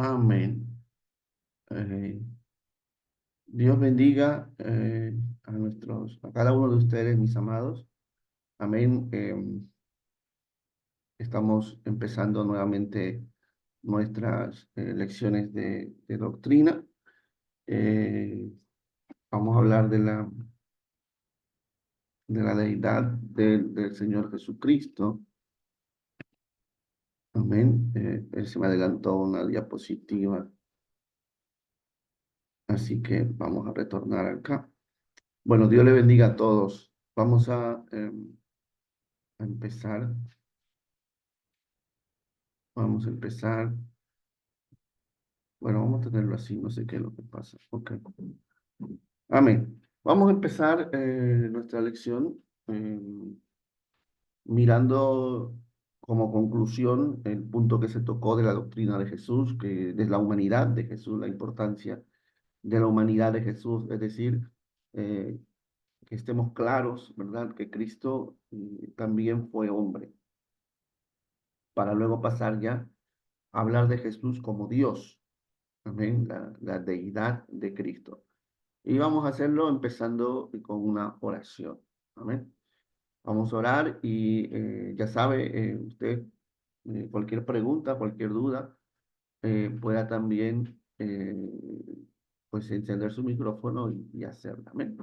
Amén. Eh, Dios bendiga a cada uno de ustedes, mis amados. Amén. Estamos empezando nuevamente nuestras lecciones de doctrina. Eh, Vamos a hablar de la deidad del Señor Jesucristo. Amén. Él se me adelantó una diapositiva, así que vamos a retornar acá. Bueno, Dios le bendiga a todos. Vamos a empezar. Vamos a empezar. Bueno, vamos a tenerlo así, no sé qué es lo que pasa. Ok. Amén. Vamos a empezar nuestra lección eh, mirando como conclusión el punto que se tocó de la doctrina de Jesús, que es la humanidad de Jesús, la importancia de la humanidad de Jesús, es decir, eh, que estemos claros, ¿verdad? Que Cristo también fue hombre, para luego pasar ya a hablar de Jesús como Dios. Amén, la deidad de Cristo. Y vamos a hacerlo empezando con una oración. Amén. Vamos a orar y ya sabe, usted, cualquier pregunta, cualquier duda, pueda también pues encender su micrófono y hacerla. Amén.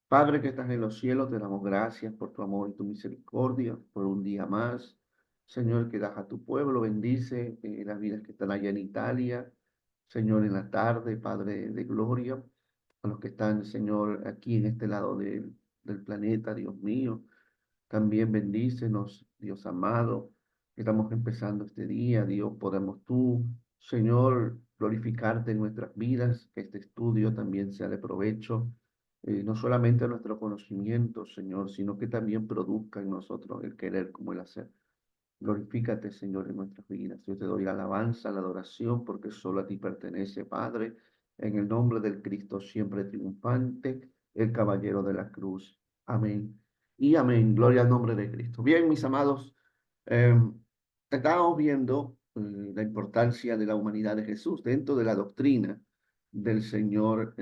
Padre que estás en los cielos, te damos gracias por tu amor y tu misericordia, por un día más. Señor, que das a tu pueblo, bendice las vidas que están allá en Italia. Señor, en la tarde, Padre de gloria, a los que están, Señor, aquí en este lado del planeta, Dios mío. También bendícenos, Dios amado. Estamos empezando este día, Dios, podemos tú, Señor, glorificarte en nuestras vidas, que este estudio también sea de provecho, no solamente a nuestro conocimiento, Señor, sino que también produzca en nosotros el querer como el hacer. Glorifícate, Señor, en nuestras vidas. Yo te doy la alabanza, la adoración, porque solo a ti pertenece, Padre, en el nombre del Cristo siempre triunfante, el caballero de la cruz. Amén. Y amén. Gloria al nombre de Cristo. Bien, mis amados, eh, estábamos viendo la importancia de la humanidad de Jesús dentro de la doctrina del Señor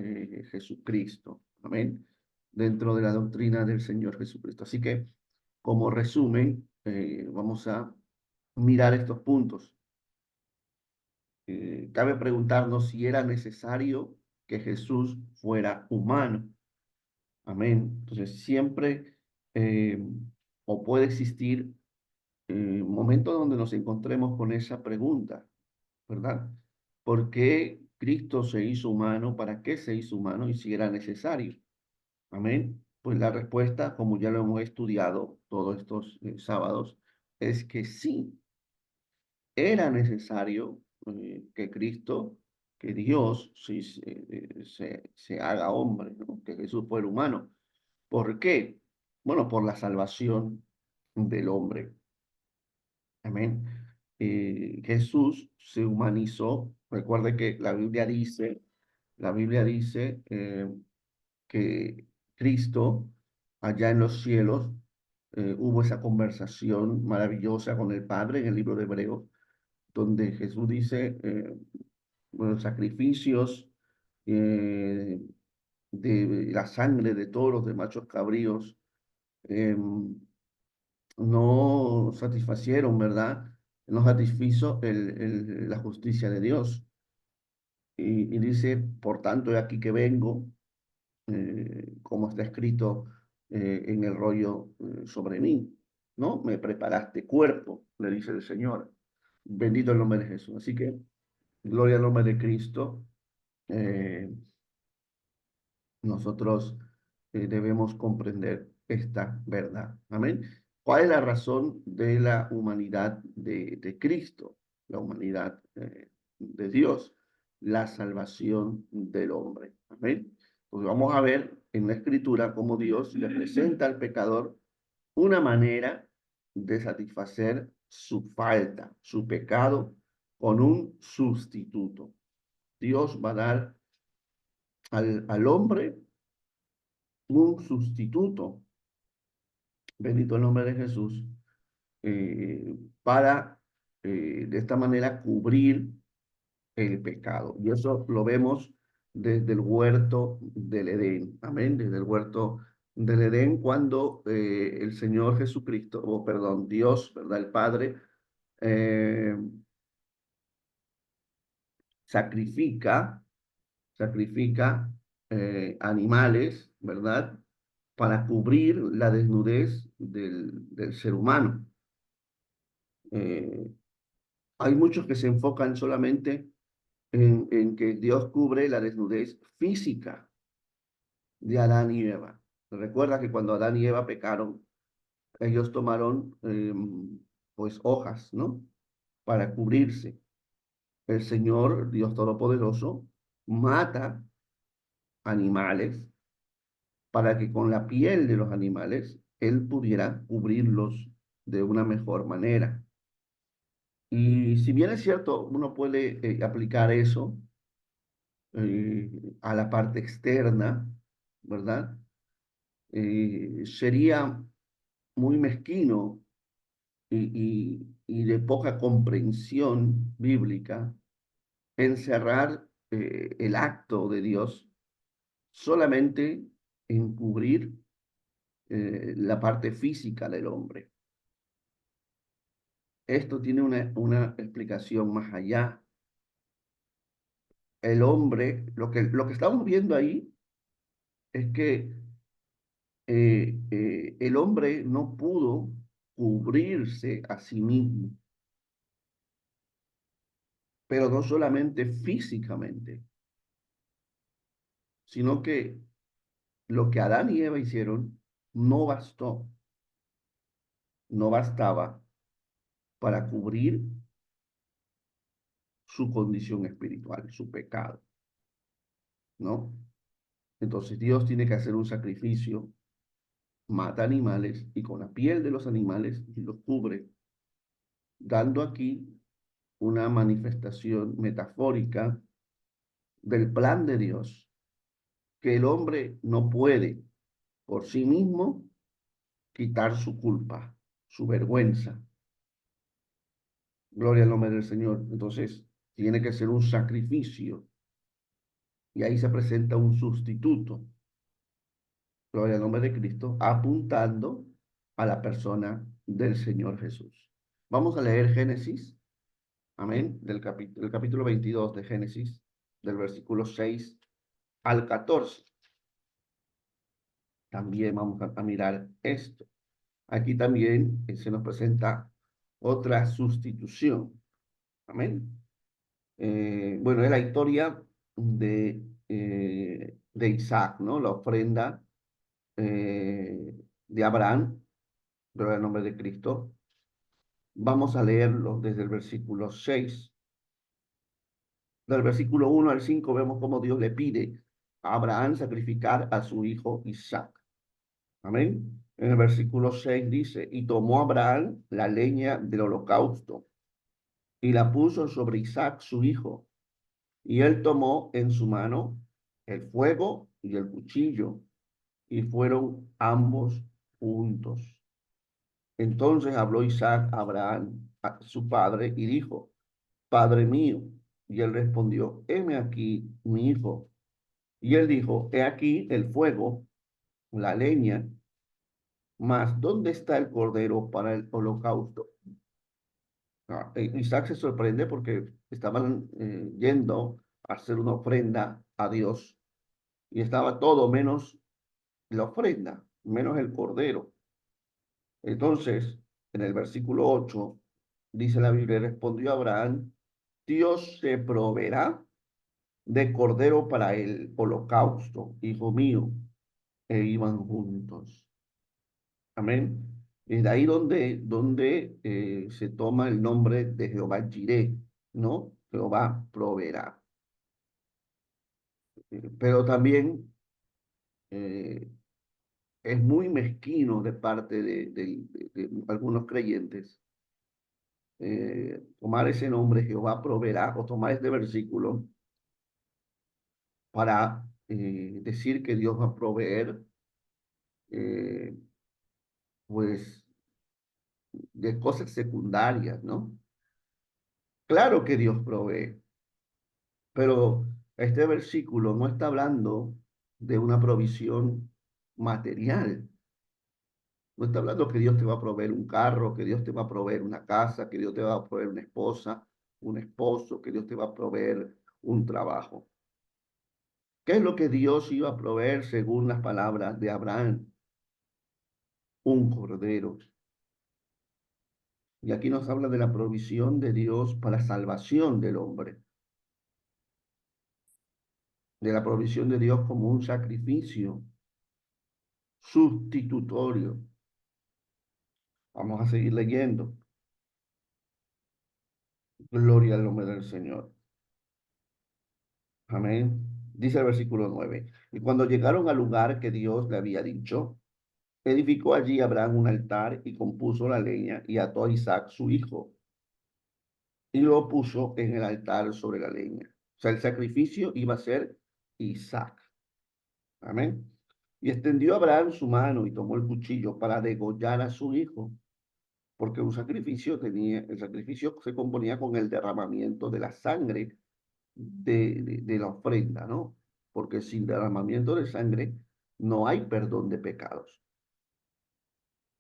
Jesucristo. Amén. Dentro de la doctrina del Señor Jesucristo. Así que, como resumen, vamos a mirar estos puntos. Cabe preguntarnos si era necesario que Jesús fuera humano. Amén. Entonces, siempre eh, o puede existir momentos donde nos encontremos con esa pregunta, ¿verdad? ¿Por qué Cristo se hizo humano? ¿Para qué se hizo humano? Y si era necesario. Amén. Pues la respuesta, como ya lo hemos estudiado todos estos sábados, es que sí, era necesario que Cristo, que Dios se haga hombre, ¿no? Que Jesús fuera humano. ¿Por qué? Bueno, por la salvación del hombre. Amén. Jesús se humanizó. Recuerde que la Biblia dice que Cristo, allá en los cielos, hubo esa conversación maravillosa con el Padre en el libro de Hebreos, donde Jesús dice, bueno, sacrificios eh, de la sangre de todos los de machos cabríos no satisfacieron, ¿verdad? No satisfizo la justicia de Dios. Y dice, por tanto, he aquí que vengo, como está escrito en el rollo sobre mí, ¿no? Me preparaste cuerpo, le dice el Señor. Bendito el nombre de Jesús. Así que, gloria al nombre de Cristo. eh, Nosotros debemos comprender esta verdad. Amén. ¿Cuál es la razón de la humanidad de Cristo? La humanidad de Dios, la salvación del hombre. Amén. Pues vamos a ver en la escritura cómo Dios le presenta al pecador una manera de satisfacer su falta, su pecado, con un sustituto. Dios va a dar al hombre un sustituto, bendito el nombre de Jesús, para de esta manera cubrir el pecado. Y eso lo vemos desde el huerto del Edén. Amén. Desde el huerto del Edén, cuando el Señor Jesucristo, o perdón, Dios, ¿verdad? El Padre, eh, sacrifica, sacrifica animales, ¿verdad? Para cubrir la desnudez del ser humano. Eh, Hay muchos que se enfocan solamente en que Dios cubre la desnudez física de Adán y Eva. Recuerda que cuando Adán y Eva pecaron, ellos tomaron pues hojas, ¿no? Para cubrirse. El Señor, Dios Todopoderoso, mata animales para que con la piel de los animales Él pudiera cubrirlos de una mejor manera. Y si bien es cierto, uno puede aplicar eso eh, a la parte externa, ¿verdad? Sería muy mezquino y de poca comprensión bíblica encerrar el acto de Dios solamente en cubrir la parte física del hombre. Esto tiene una explicación más allá. El hombre, lo que estamos viendo ahí es que el hombre no pudo cubrirse a sí mismo, pero no solamente físicamente, sino que lo que Adán y Eva hicieron no bastó, no bastaba para cubrir su condición espiritual, su pecado, ¿no? Entonces Dios tiene que hacer un sacrificio, mata animales y con la piel de los animales los cubre, dando aquí una manifestación metafórica del plan de Dios, que el hombre no puede por sí mismo quitar su culpa, su vergüenza. Gloria al nombre del Señor. Entonces, tiene que ser un sacrificio y ahí se presenta un sustituto, gloria al nombre de Cristo, apuntando a la persona del Señor Jesús. Vamos a leer Génesis, amén, el capítulo 22 de Génesis, del versículo 6 al 14. También vamos a mirar esto. Aquí también se nos presenta otra sustitución, amén. Bueno, es la historia de Isaac, ¿no? La ofrenda de Abraham, gloria al nombre de Cristo. Vamos a leerlo desde el versículo 6. Del versículo 1 al 5 vemos cómo Dios le pide a Abraham sacrificar a su hijo Isaac. Amén. En el versículo 6 dice, y tomó Abraham la leña del holocausto y la puso sobre Isaac su hijo. Y él tomó en su mano el fuego y el cuchillo, y fueron ambos juntos. Entonces habló Isaac a Abraham, a su padre, y dijo, Padre mío. Y él respondió, heme aquí, mi hijo. Y él dijo, he aquí el fuego, la leña, mas ¿dónde está el cordero para el holocausto? Isaac se sorprende porque estaban yendo a hacer una ofrenda a Dios y estaba todo menos la ofrenda, menos el cordero. Entonces, en el versículo 8 dice la Biblia, respondió Abraham, Dios se proveerá de cordero para el holocausto, hijo mío, e iban juntos. Amén. Es de ahí donde se toma el nombre de Jehová Jireh, ¿no? Jehová proveerá. Pero también eh, es muy mezquino de parte de algunos creyentes tomar ese nombre, Jehová proveerá, o tomar este versículo para decir que Dios va a proveer, eh, pues, de cosas secundarias, ¿no? Claro que Dios provee, Pero este versículo no está hablando de una provisión material. No está hablando que Dios te va a proveer un carro, que Dios te va a proveer una casa, que Dios te va a proveer una esposa, un esposo, que Dios te va a proveer un trabajo. ¿Qué es lo que Dios iba a proveer según las palabras de Abraham? Un cordero. Y aquí nos habla de la provisión de Dios para salvación del hombre, de la provisión de Dios como un sacrificio sustitutorio. Vamos a seguir leyendo. Gloria al nombre del Señor. Amén. Dice el versículo 9. Y cuando llegaron al lugar que Dios le había dicho, edificó allí Abraham un altar y compuso la leña y ató a Isaac su hijo y lo puso en el altar sobre la leña. O sea, el sacrificio iba a ser Isaac. Amén. Y extendió Abraham su mano y tomó el cuchillo para degollar a su hijo, porque un sacrificio tenía, el sacrificio se componía con el derramamiento de la sangre de la ofrenda, ¿no? Porque sin derramamiento de sangre no hay perdón de pecados.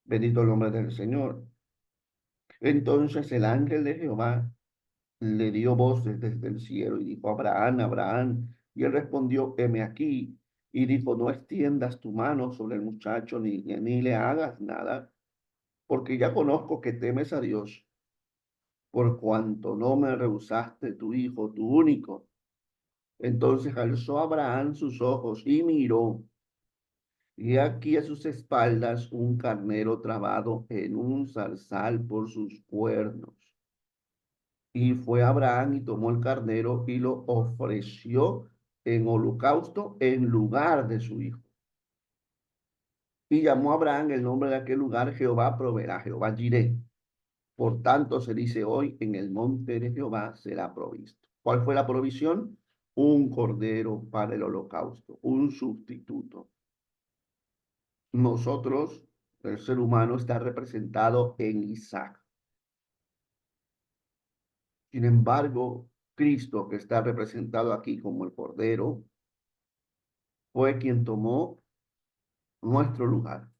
Bendito el nombre del Señor. Entonces el ángel de Jehová le dio voces desde el cielo y dijo, Abraham, Abraham. Y él respondió, heme aquí. Y dijo, no extiendas tu mano sobre el muchacho ni le hagas nada, porque ya conozco que temes a Dios, por cuanto no me rehusaste tu hijo, tu único. Entonces alzó Abraham sus ojos y miró, y aquí a sus espaldas un carnero trabado en un zarzal por sus cuernos. Y fue Abraham y tomó el carnero y lo ofreció en holocausto en lugar de su hijo. Y llamó a Abraham el nombre de aquel lugar, Jehová proveerá, Jehová Jireh. Por tanto se dice hoy, en el monte de Jehová será provisto. ¿Cuál fue la provisión? Un cordero para el holocausto, un sustituto. Nosotros, el ser humano, está representado en Isaac. Sin embargo, Cristo, que está representado aquí como el cordero, fue quien tomó nuestro lugar,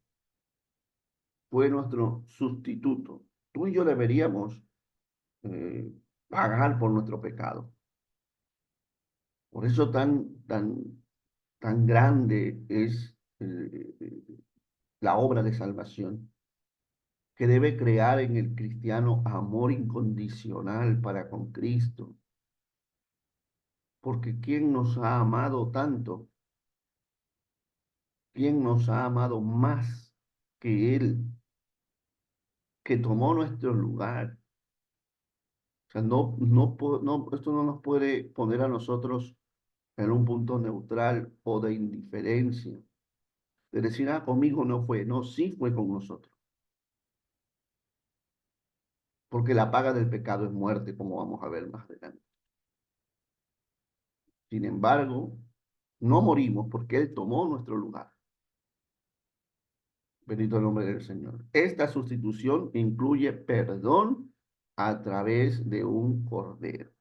fue nuestro sustituto. Tú y yo deberíamos eh, pagar por nuestro pecado. Por eso tan grande es la obra de salvación, que debe crear en el cristiano amor incondicional para con Cristo. Porque ¿quién nos ha amado tanto? ¿Quién nos ha amado más que Él, que tomó nuestro lugar? O sea, esto no nos puede poner a nosotros en un punto neutral o de indiferencia. De decir, ah, conmigo no fue. No, sí fue con nosotros. Porque la paga del pecado es muerte, como vamos a ver más adelante. Sin embargo, no morimos porque Él tomó nuestro lugar. Bendito el nombre del Señor. Esta sustitución incluye perdón a través de un cordero.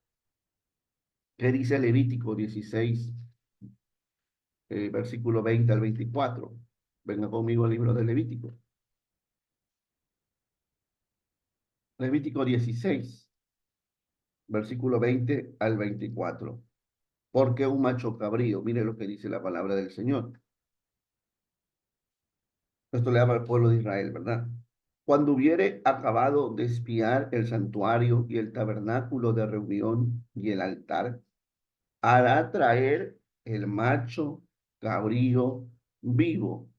¿Qué dice Levítico 16, versículo 20 al 24? Venga conmigo al libro de Levítico. Levítico 16, versículo 20 al 24. Porque un macho cabrío, mire lo que dice la palabra del Señor. Esto le habla al pueblo de Israel, ¿verdad? Cuando hubiere acabado de espiar el santuario y el tabernáculo de reunión y el altar, hará traer el macho cabrío vivo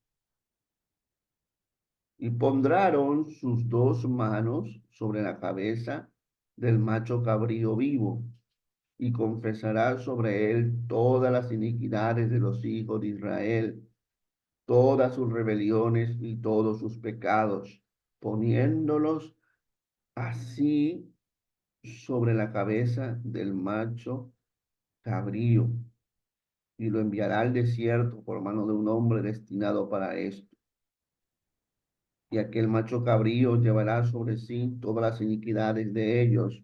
y pondrán sus dos manos sobre la cabeza del macho cabrío vivo y confesará sobre él todas las iniquidades de los hijos de Israel, todas sus rebeliones y todos sus pecados, poniéndolos así sobre la cabeza del macho cabrío, y lo enviará al desierto por mano de un hombre destinado para esto. Y aquel macho cabrío llevará sobre sí todas las iniquidades de ellos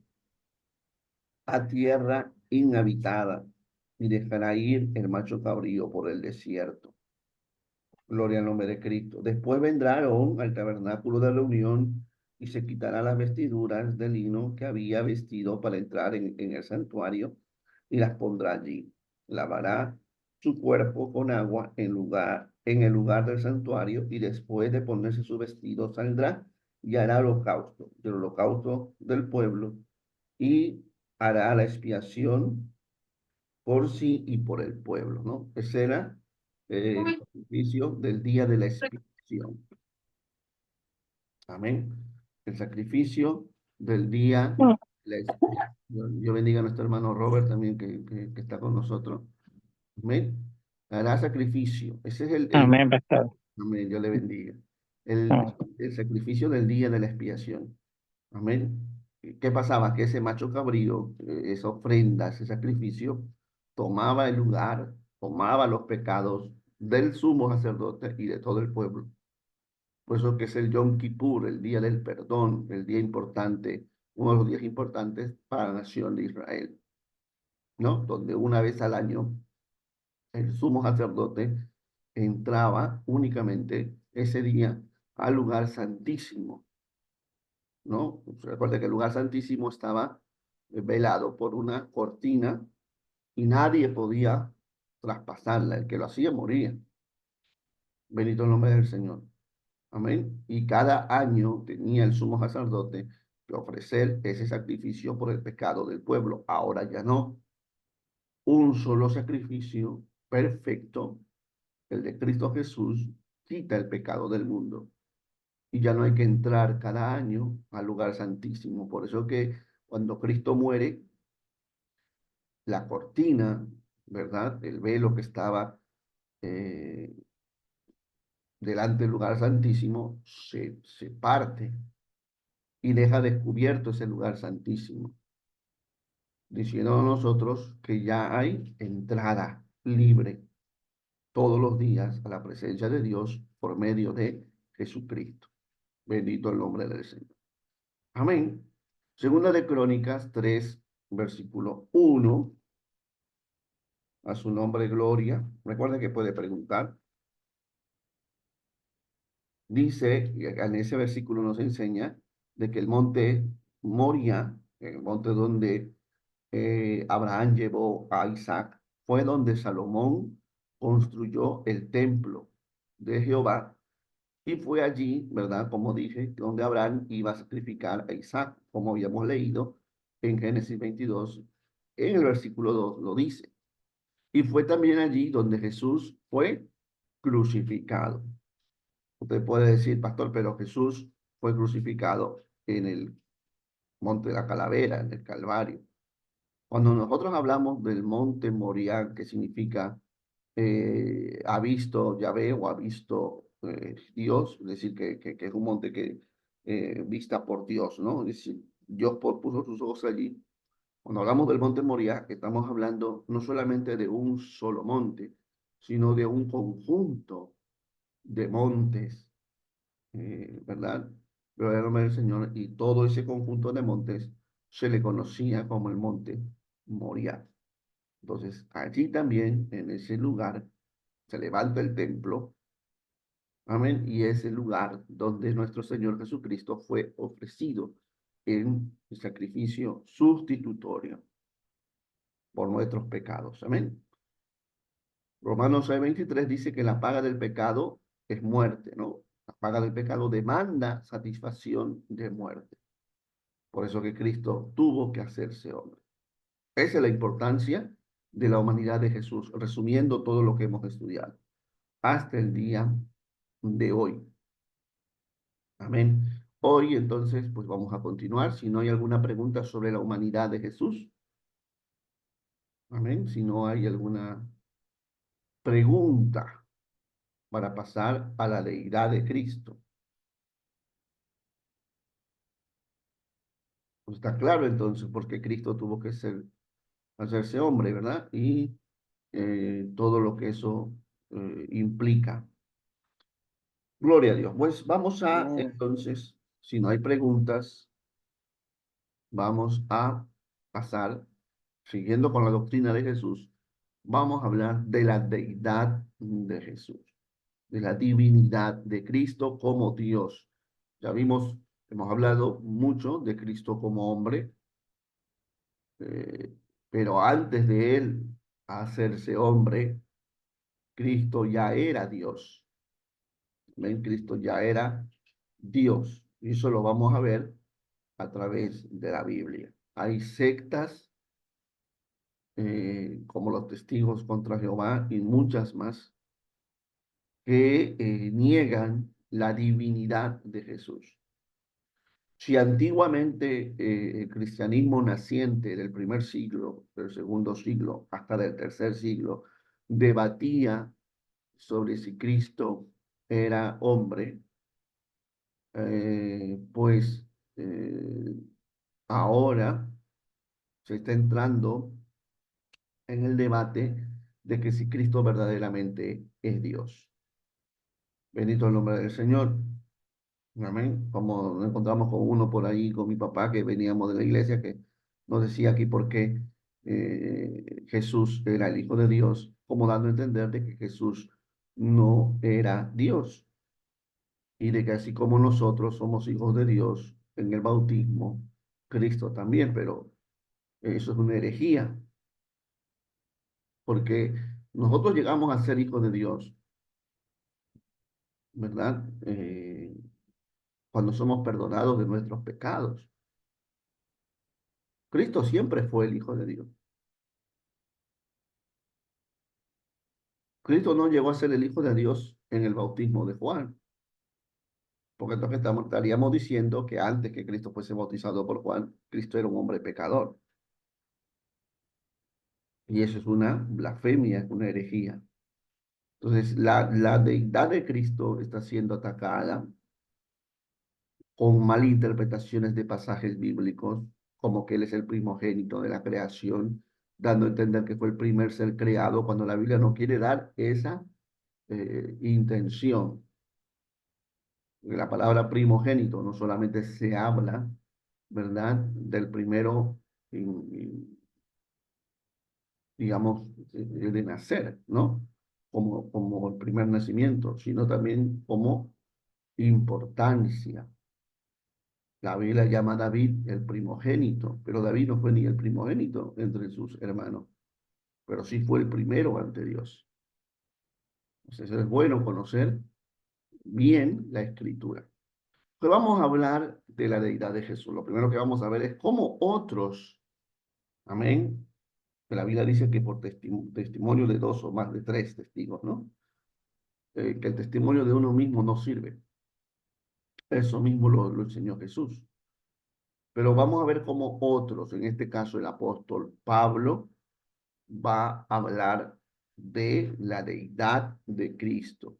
a tierra inhabitada y dejará ir el macho cabrío por el desierto. Gloria al nombre de Cristo. Después vendrá Aarón al tabernáculo de reunión y se quitará las vestiduras de lino que había vestido para entrar en el santuario y las pondrá allí. Lavará su cuerpo con agua en el lugar del santuario y después de ponerse su vestido saldrá y hará holocausto, el holocausto del pueblo y hará la expiación por sí y por el pueblo, ¿no? Ese era el sacrificio del día de la expiación. Amén. El sacrificio del día de la expiación. Yo bendiga a nuestro hermano Robert también que está con nosotros. Amén. Hará sacrificio. Ese es Amén, pastor. amén, Dios le bendiga. El, Ah, el sacrificio del día de la expiación. Amén. ¿Qué pasaba? Que ese macho cabrío, esa ofrenda, ese sacrificio, tomaba el lugar, tomaba los pecados del sumo sacerdote y de todo el pueblo. Por eso que es el Yom Kippur, el día del perdón, el día importante, uno de los días importantes para la nación de Israel, ¿no? Donde una vez al año el sumo sacerdote entraba únicamente ese día al lugar santísimo, ¿no? Recuerda que el lugar santísimo estaba velado por una cortina y nadie podía traspasarla. El que lo hacía moría. Bendito el nombre del Señor. Amén. Y cada año tenía el sumo sacerdote que ofrecer ese sacrificio por el pecado del pueblo. Ahora ya no. Un solo sacrificio perfecto, el de Cristo Jesús, quita el pecado del mundo. Y ya no hay que entrar cada año al lugar santísimo. Por eso que cuando Cristo muere, la cortina, ¿verdad? El velo que estaba eh, delante del lugar santísimo se parte y deja descubierto ese lugar santísimo, diciendo a nosotros que ya hay entrada libre todos los días a la presencia de Dios por medio de Jesucristo. Bendito el nombre del Señor. Amén. Segunda de Crónicas 3, versículo 1. A su nombre, gloria. Recuerda que puede preguntar. Dice, y en ese versículo nos enseña de que el monte Moria, el monte donde Abraham llevó a Isaac, fue donde Salomón construyó el templo de Jehová y fue allí, ¿verdad? Como dije, donde Abraham iba a sacrificar a Isaac, como habíamos leído en Génesis 22, en el versículo 2 lo dice. Y fue también allí donde Jesús fue crucificado. Usted puede decir, pastor, pero Jesús fue crucificado en el monte de la Calavera, en el Calvario. Cuando nosotros hablamos del monte Moriah, que significa ha visto Yahvé o ha visto Dios, es decir, que es un monte que vista por Dios, ¿no? Es decir, Dios puso sus ojos allí. Cuando hablamos del monte Moriah, estamos hablando no solamente de un solo monte, sino de un conjunto de montes, ¿verdad? Gloria al nombre del Señor. Y todo ese conjunto de montes se le conocía como el monte Moriah. Entonces, allí también, en ese lugar, se levanta el templo, amén, y es el lugar donde nuestro Señor Jesucristo fue ofrecido en el sacrificio sustitutorio por nuestros pecados, amén. Romanos 6:23 dice que la paga del pecado es muerte, ¿no? La paga del pecado demanda satisfacción de muerte. Por eso que Cristo tuvo que hacerse hombre. Esa es la importancia de la humanidad de Jesús, resumiendo todo lo que hemos estudiado hasta el día de hoy. Amén. Hoy entonces, pues vamos a continuar. Si no hay alguna pregunta sobre la humanidad de Jesús, amén. Si no hay alguna pregunta para pasar a la deidad de Cristo. Pues está claro entonces porque Cristo tuvo que hacerse hombre, ¿verdad? Y todo lo que eso implica. Gloria a Dios. Pues vamos a, amén. entonces, si no hay preguntas, vamos a pasar siguiendo con la doctrina de Jesús, vamos a hablar de la deidad de Jesús, de la divinidad de Cristo como Dios. Ya vimos, hemos hablado mucho de Cristo como hombre, eh, pero antes de él hacerse hombre, Cristo ya era Dios. ¿Ven? Cristo ya era Dios. Y eso lo vamos a ver a través de la Biblia. Hay sectas como los testigos contra Jehová y muchas más que niegan la divinidad de Jesús. Si antiguamente el cristianismo naciente del primer siglo, del segundo siglo, hasta del tercer siglo, debatía sobre si Cristo era hombre, pues eh, ahora se está entrando en el debate de que si Cristo verdaderamente es Dios. Bendito el nombre del Señor. Amén. Como nos encontramos con uno por ahí, con mi papá, que veníamos de la iglesia, que nos decía aquí por qué Jesús era el Hijo de Dios, como dando a entender de que Jesús no era Dios y de que así como nosotros somos hijos de Dios en el bautismo, Cristo también, pero eso es una herejía, porque nosotros llegamos a ser hijos de Dios, ¿verdad? Cuando somos perdonados de nuestros pecados. Cristo siempre fue el Hijo de Dios. Cristo no llegó a ser el Hijo de Dios en el bautismo de Juan, porque entonces estaríamos diciendo que antes que Cristo fuese bautizado por Juan, Cristo era un hombre pecador. Y eso es una blasfemia, es una herejía. Entonces, la deidad de Cristo está siendo atacada con malinterpretaciones de pasajes bíblicos, como que Él es el primogénito de la creación, dando a entender que fue el primer ser creado, cuando la Biblia no quiere dar esa intención. La palabra primogénito no solamente se habla, ¿verdad?, del primero, digamos, de nacer, ¿no? Como el primer nacimiento, sino también como importancia. La Biblia llama a David el primogénito, pero David no fue ni el primogénito entre sus hermanos, pero sí fue el primero ante Dios. Entonces es bueno conocer bien la escritura. Pues vamos a hablar de la deidad de Jesús. Lo primero que vamos a ver es cómo otros, amén, que la Biblia dice que por testimonio de dos o más de tres testigos, ¿no? Que el testimonio de uno mismo no sirve. Eso mismo lo enseñó Jesús. Pero vamos a ver cómo otros, en este caso el apóstol Pablo, va a hablar de la deidad de Cristo.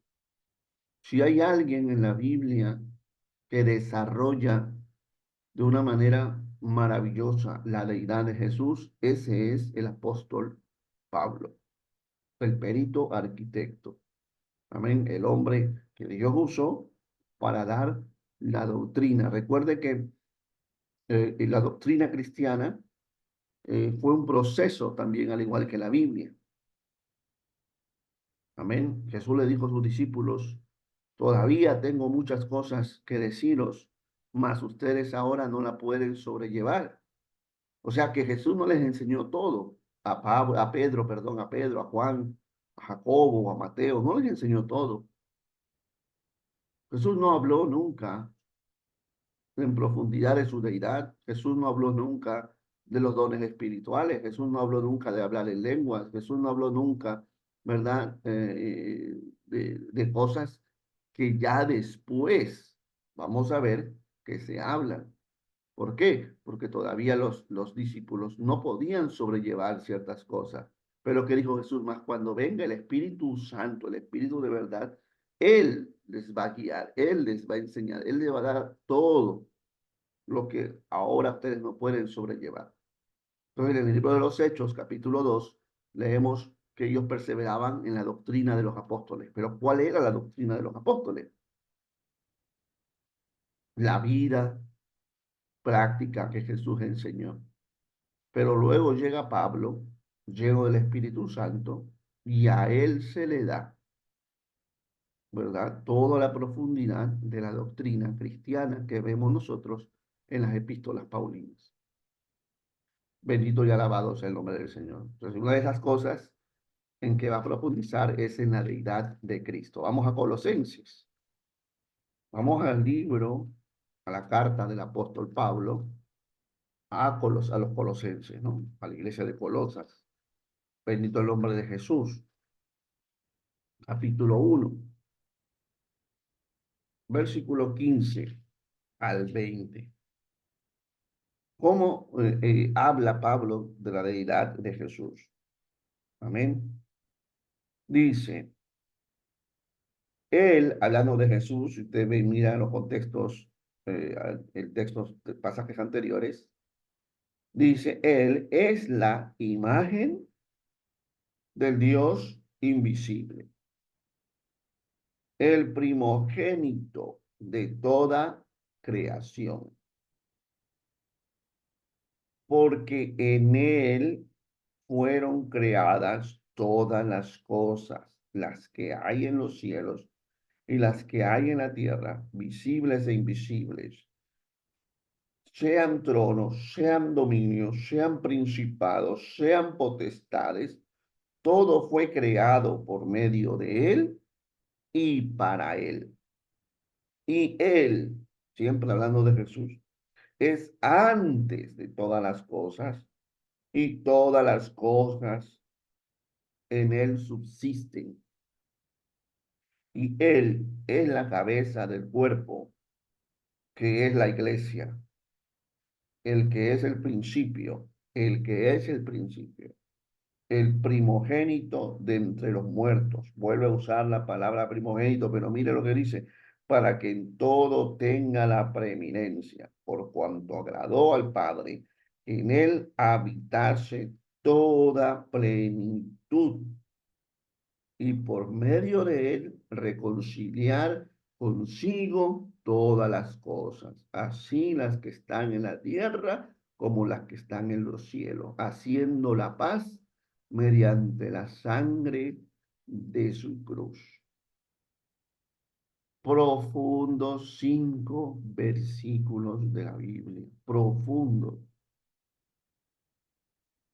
Si hay alguien en la Biblia que desarrolla de una manera maravillosa la deidad de Jesús, ese es el apóstol Pablo, el perito arquitecto. Amén. El hombre que Dios usó para dar la doctrina. Recuerde que la doctrina cristiana fue un proceso también, al igual que la Biblia. Amén. Jesús le dijo a sus discípulos, todavía tengo muchas cosas que deciros, mas ustedes ahora no la pueden sobrellevar. O sea que Jesús no les enseñó todo. A Pedro, perdón, a Pedro, a Juan, a Jacobo, a Mateo, no les enseñó todo. Jesús no habló nunca en profundidad de su deidad. Jesús no habló nunca de los dones espirituales. Jesús no habló nunca de hablar en lenguas. Jesús no habló nunca, ¿verdad? De cosas que ya después vamos a ver que se hablan. ¿Por qué? Porque todavía los discípulos no podían sobrellevar ciertas cosas. Pero ¿qué dijo Jesús? Más cuando venga el Espíritu Santo, el Espíritu de verdad, Él les va a guiar, Él les va a enseñar, Él les va a dar todo lo que ahora ustedes no pueden sobrellevar. Entonces, en el libro de los Hechos, capítulo 2, leemos que ellos perseveraban en la doctrina de los apóstoles. Pero ¿cuál era la doctrina de los apóstoles? La vida práctica que Jesús enseñó. Pero luego llega Pablo, lleno del Espíritu Santo, y a él se le da, ¿verdad? Toda la profundidad de la doctrina cristiana que vemos nosotros en las epístolas paulinas. Bendito y alabado sea el nombre del Señor. Entonces, una de esas cosas en que va a profundizar es en la deidad de Cristo. Vamos a Colosenses. Vamos al libro, a la carta del apóstol Pablo a los colosenses, ¿no? A la iglesia de Colosas. Bendito el nombre de Jesús. Capítulo 1, versículo 15 al 20. ¿Cómo habla Pablo de la deidad de Jesús? Amén. Dice, él, hablando de Jesús, si usted ve, mira los contextos, el texto de pasajes anteriores, dice, él es la imagen del Dios invisible, el primogénito de toda creación, porque en él fueron creadas todas las cosas, las que hay en los cielos y las que hay en la tierra, visibles e invisibles, sean tronos, sean dominios, sean principados, sean potestades, todo fue creado por medio de él y para él. Y él, siempre hablando de Jesús, es antes de todas las cosas y todas las cosas en él subsisten. Y él es la cabeza del cuerpo, que es la iglesia, el que es el principio, el que es el principio, el primogénito de entre los muertos. Vuelve a usar la palabra primogénito, pero mire lo que dice, para que en todo tenga la preeminencia, por cuanto agradó al Padre, en él habitase toda plenitud y por medio de él reconciliar consigo todas las cosas, así las que están en la tierra como las que están en los cielos, haciendo la paz mediante la sangre de su cruz. Profundos 5 versículos de la Biblia, profundo.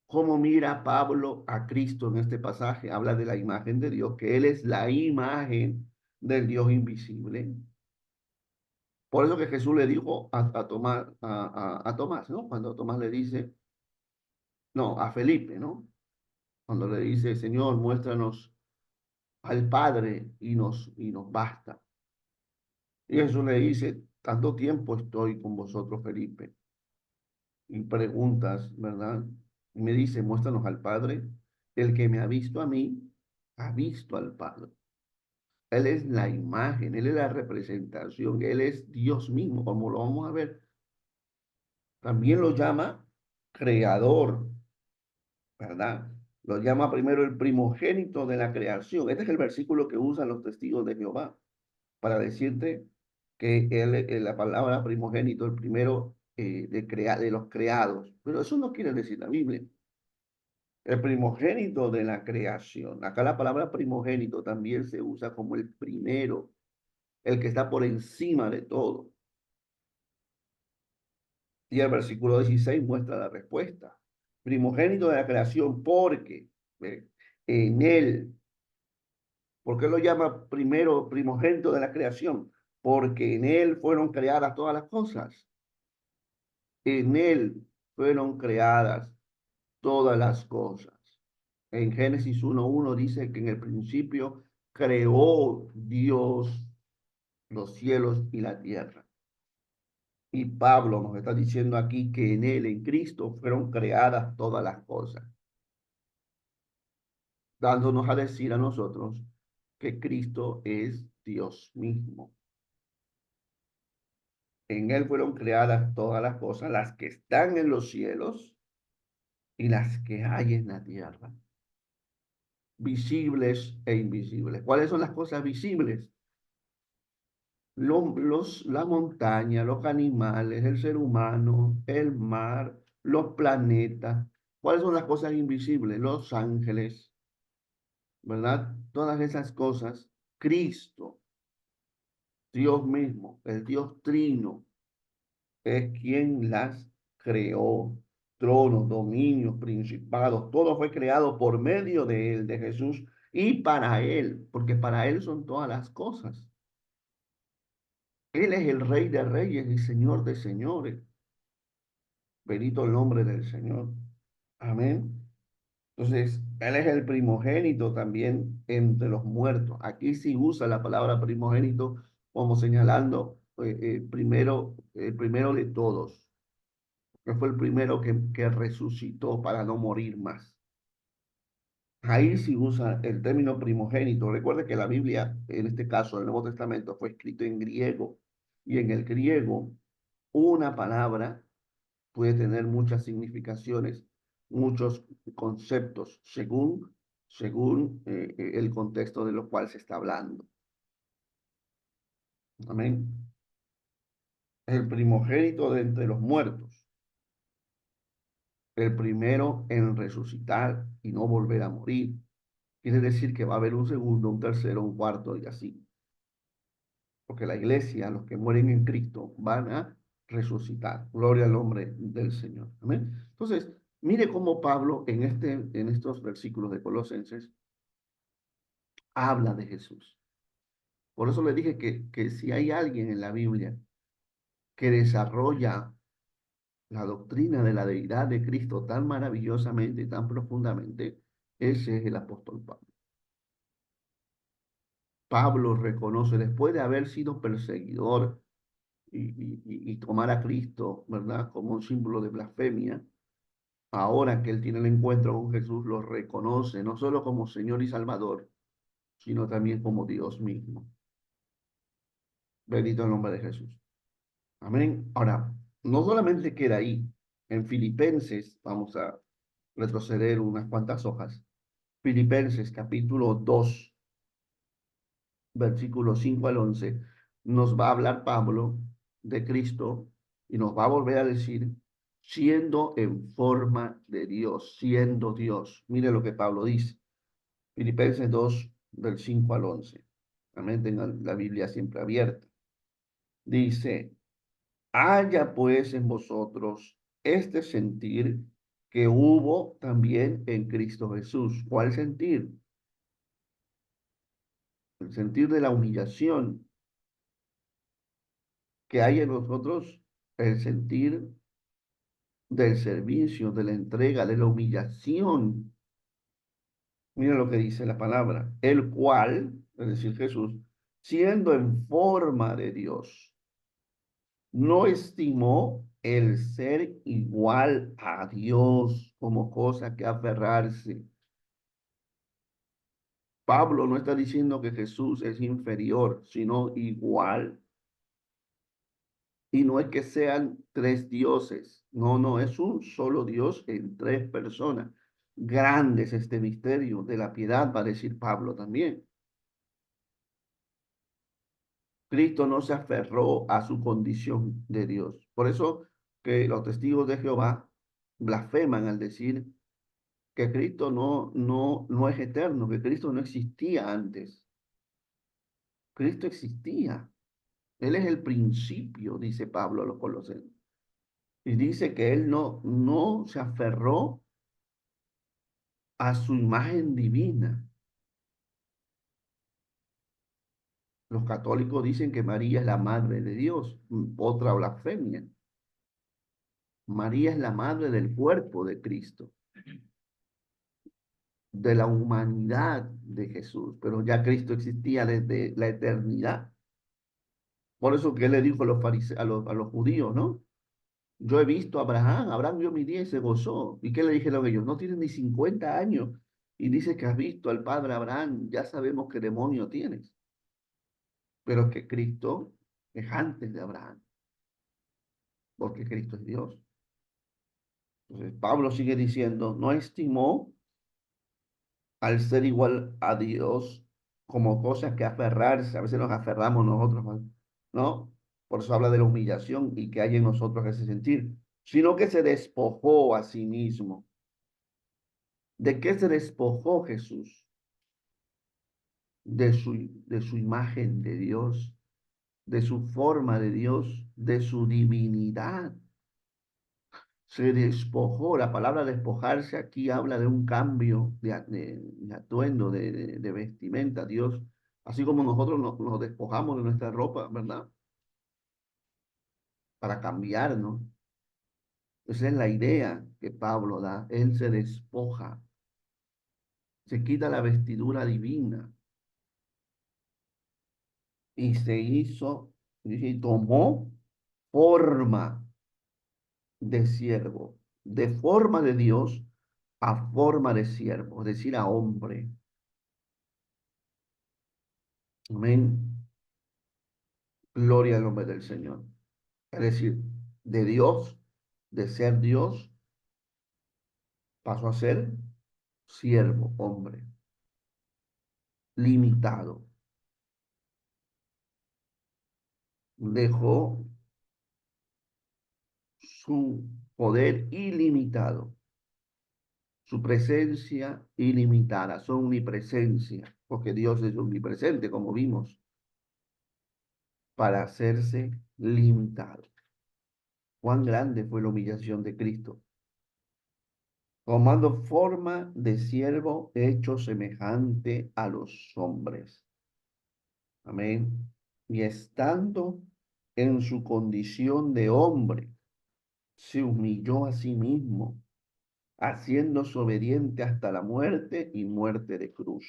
¿Cómo mira Pablo a Cristo en este pasaje? Habla de la imagen de Dios, que Él es la imagen del Dios invisible. Por eso que Jesús le dijo a Tomás, a Tomás, ¿no? Cuando Tomás le dice, no, a Felipe, ¿no? Cuando le dice, Señor, muéstranos al Padre y nos basta. Y Jesús le dice, tanto tiempo estoy con vosotros, Felipe, y preguntas, ¿verdad? Y me dice, muéstranos al Padre. El que me ha visto a mí, ha visto al Padre. Él es la imagen, Él es la representación, Él es Dios mismo, como lo vamos a ver. También lo llama creador, ¿verdad? Lo llama primero el primogénito de la creación. Este es el versículo que usan los testigos de Jehová para decirte que la palabra primogénito, el primero de los creados. Pero eso no quiere decir la Biblia. El primogénito de la creación. Acá la palabra primogénito también se usa como el primero, el que está por encima de todo. Y el versículo 16 muestra la respuesta. Primogénito de la creación, porque en él, ¿por qué lo llama primero primogénito de la creación? Porque en él fueron creadas todas las cosas. En él fueron creadas todas las cosas. En Génesis 1:1 dice que en el principio creó Dios los cielos y la tierra. Y Pablo nos está diciendo aquí que en él, en Cristo, fueron creadas todas las cosas, dándonos a decir a nosotros que Cristo es Dios mismo. En él fueron creadas todas las cosas, las que están en los cielos y las que hay en la tierra, visibles e invisibles. ¿Cuáles son las cosas visibles? La montaña, los animales, el ser humano, el mar, los planetas, ¿Cuáles son las cosas invisibles? Los ángeles, ¿verdad? Todas esas cosas, Cristo, Dios mismo, el Dios trino, es quien las creó. Tronos, dominios, principados, todo fue creado por medio de él, de Jesús, y para él, porque para él son todas las cosas. Él es el Rey de reyes y Señor de señores. Bendito el nombre del Señor. Amén. Entonces, Él es el primogénito también entre los muertos. Aquí sí usa la palabra primogénito como señalando primero, el primero de todos, que fue el primero que resucitó para no morir más. Ahí sí usa el término primogénito. Recuerde que la Biblia, en este caso el Nuevo Testamento, fue escrito en griego. Y en el griego, una palabra puede tener muchas significaciones, muchos conceptos, según el contexto de lo cual se está hablando. Amén. El primogénito de entre los muertos, el primero en resucitar y no volver a morir. Quiere decir que va a haber un segundo, un tercero, un cuarto y así. Porque la iglesia, los que mueren en Cristo, van a resucitar. Gloria al nombre del Señor. Amén. Entonces, mire cómo Pablo en estos versículos de Colosenses habla de Jesús. Por eso le dije que si hay alguien en la Biblia que desarrolla la doctrina de la deidad de Cristo tan maravillosamente y tan profundamente, ese es el apóstol Pablo. Pablo reconoce, después de haber sido perseguidor y tomar a Cristo, ¿verdad?, como un símbolo de blasfemia, ahora que él tiene el encuentro con Jesús, lo reconoce no solo como Señor y Salvador, sino también como Dios mismo. Bendito el nombre de Jesús. Amén. Ahora, no solamente queda ahí. En Filipenses, vamos a retroceder unas cuantas hojas. Filipenses capítulo 2, versículos 5 al 11, nos va a hablar Pablo de Cristo y nos va a volver a decir, siendo en forma de Dios, siendo Dios. Mire lo que Pablo dice. Filipenses 2, del 5 al 11. Amén. Tengan la Biblia siempre abierta. Dice, haya pues en vosotros este sentir que hubo también en Cristo Jesús. ¿Cuál sentir? El sentir de la humillación que hay en nosotros, el sentir del servicio, de la entrega, de la humillación. Mira lo que dice la palabra, el cual, es decir, Jesús, siendo en forma de Dios, no estimó el ser igual a Dios como cosa que aferrarse. Pablo no está diciendo que Jesús es inferior, sino igual. Y no es que sean tres dioses, no, no, es un solo Dios en tres personas. Grande es este misterio de la piedad, va a decir Pablo también. Cristo no se aferró a su condición de Dios. Por eso que los testigos de Jehová blasfeman al decir que Cristo no es eterno, que Cristo no existía antes. Cristo existía. Él es el principio, dice Pablo a los Colosenses. Y dice que él no se aferró a su imagen divina. Los católicos dicen que María es la madre de Dios, otra blasfemia. María es la madre del cuerpo de Cristo, de la humanidad de Jesús, pero ya Cristo existía desde la eternidad. Por eso que él le dijo a los fariseos, a los judíos, ¿no? Yo he visto a Abraham, Abraham vio mi día y se gozó. ¿Y qué le dijeron ellos? No tienen ni 50 años y dice que has visto al padre Abraham, ya sabemos qué demonio tienes. Pero que Cristo es antes de Abraham, porque Cristo es Dios. Entonces, Pablo sigue diciendo, no estimó al ser igual a Dios como cosas que aferrarse, a veces nos aferramos nosotros, ¿no? Por eso habla de la humillación y que hay en nosotros ese sentir, sino que se despojó a sí mismo, ¿De qué se despojó Jesús? De su imagen de Dios, de su forma de Dios, de su divinidad. Se despojó. La palabra despojarse aquí habla de un cambio de atuendo, de vestimenta. Dios, así como nosotros nos despojamos de nuestra ropa, ¿verdad? Para cambiarnos. Esa es la idea que Pablo da. Él se despoja, se quita la vestidura divina y se hizo, dice, y tomó forma de siervo, de forma de Dios a forma de siervo, es decir, a hombre. Amén. Gloria al nombre del Señor. Es decir, de Dios, de ser Dios, pasó a ser siervo, hombre, limitado. Dejó su poder ilimitado, su presencia ilimitada, su omnipresencia, porque Dios es omnipresente, como vimos, para hacerse limitado. Cuán grande fue la humillación de Cristo, tomando forma de siervo hecho semejante a los hombres. Amén. Y estando en su condición de hombre, se humilló a sí mismo, haciéndose obediente hasta la muerte y muerte de cruz.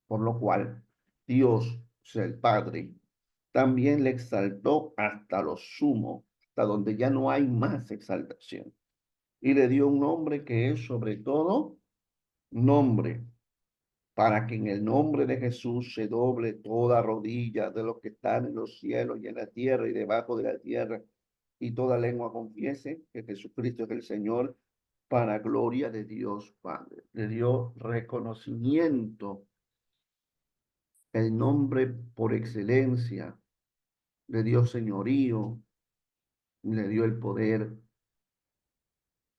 Por lo cual, Dios, o sea, el Padre, también le exaltó hasta lo sumo, hasta donde ya no hay más exaltación. Y le dio un nombre que es sobre todo nombre, para que en el nombre de Jesús se doble toda rodilla de los que están en los cielos y en la tierra y debajo de la tierra, y toda lengua confiese que Jesucristo es el Señor, para gloria de Dios Padre. Le dio reconocimiento, el nombre por excelencia, le dio señorío, le dio el poder.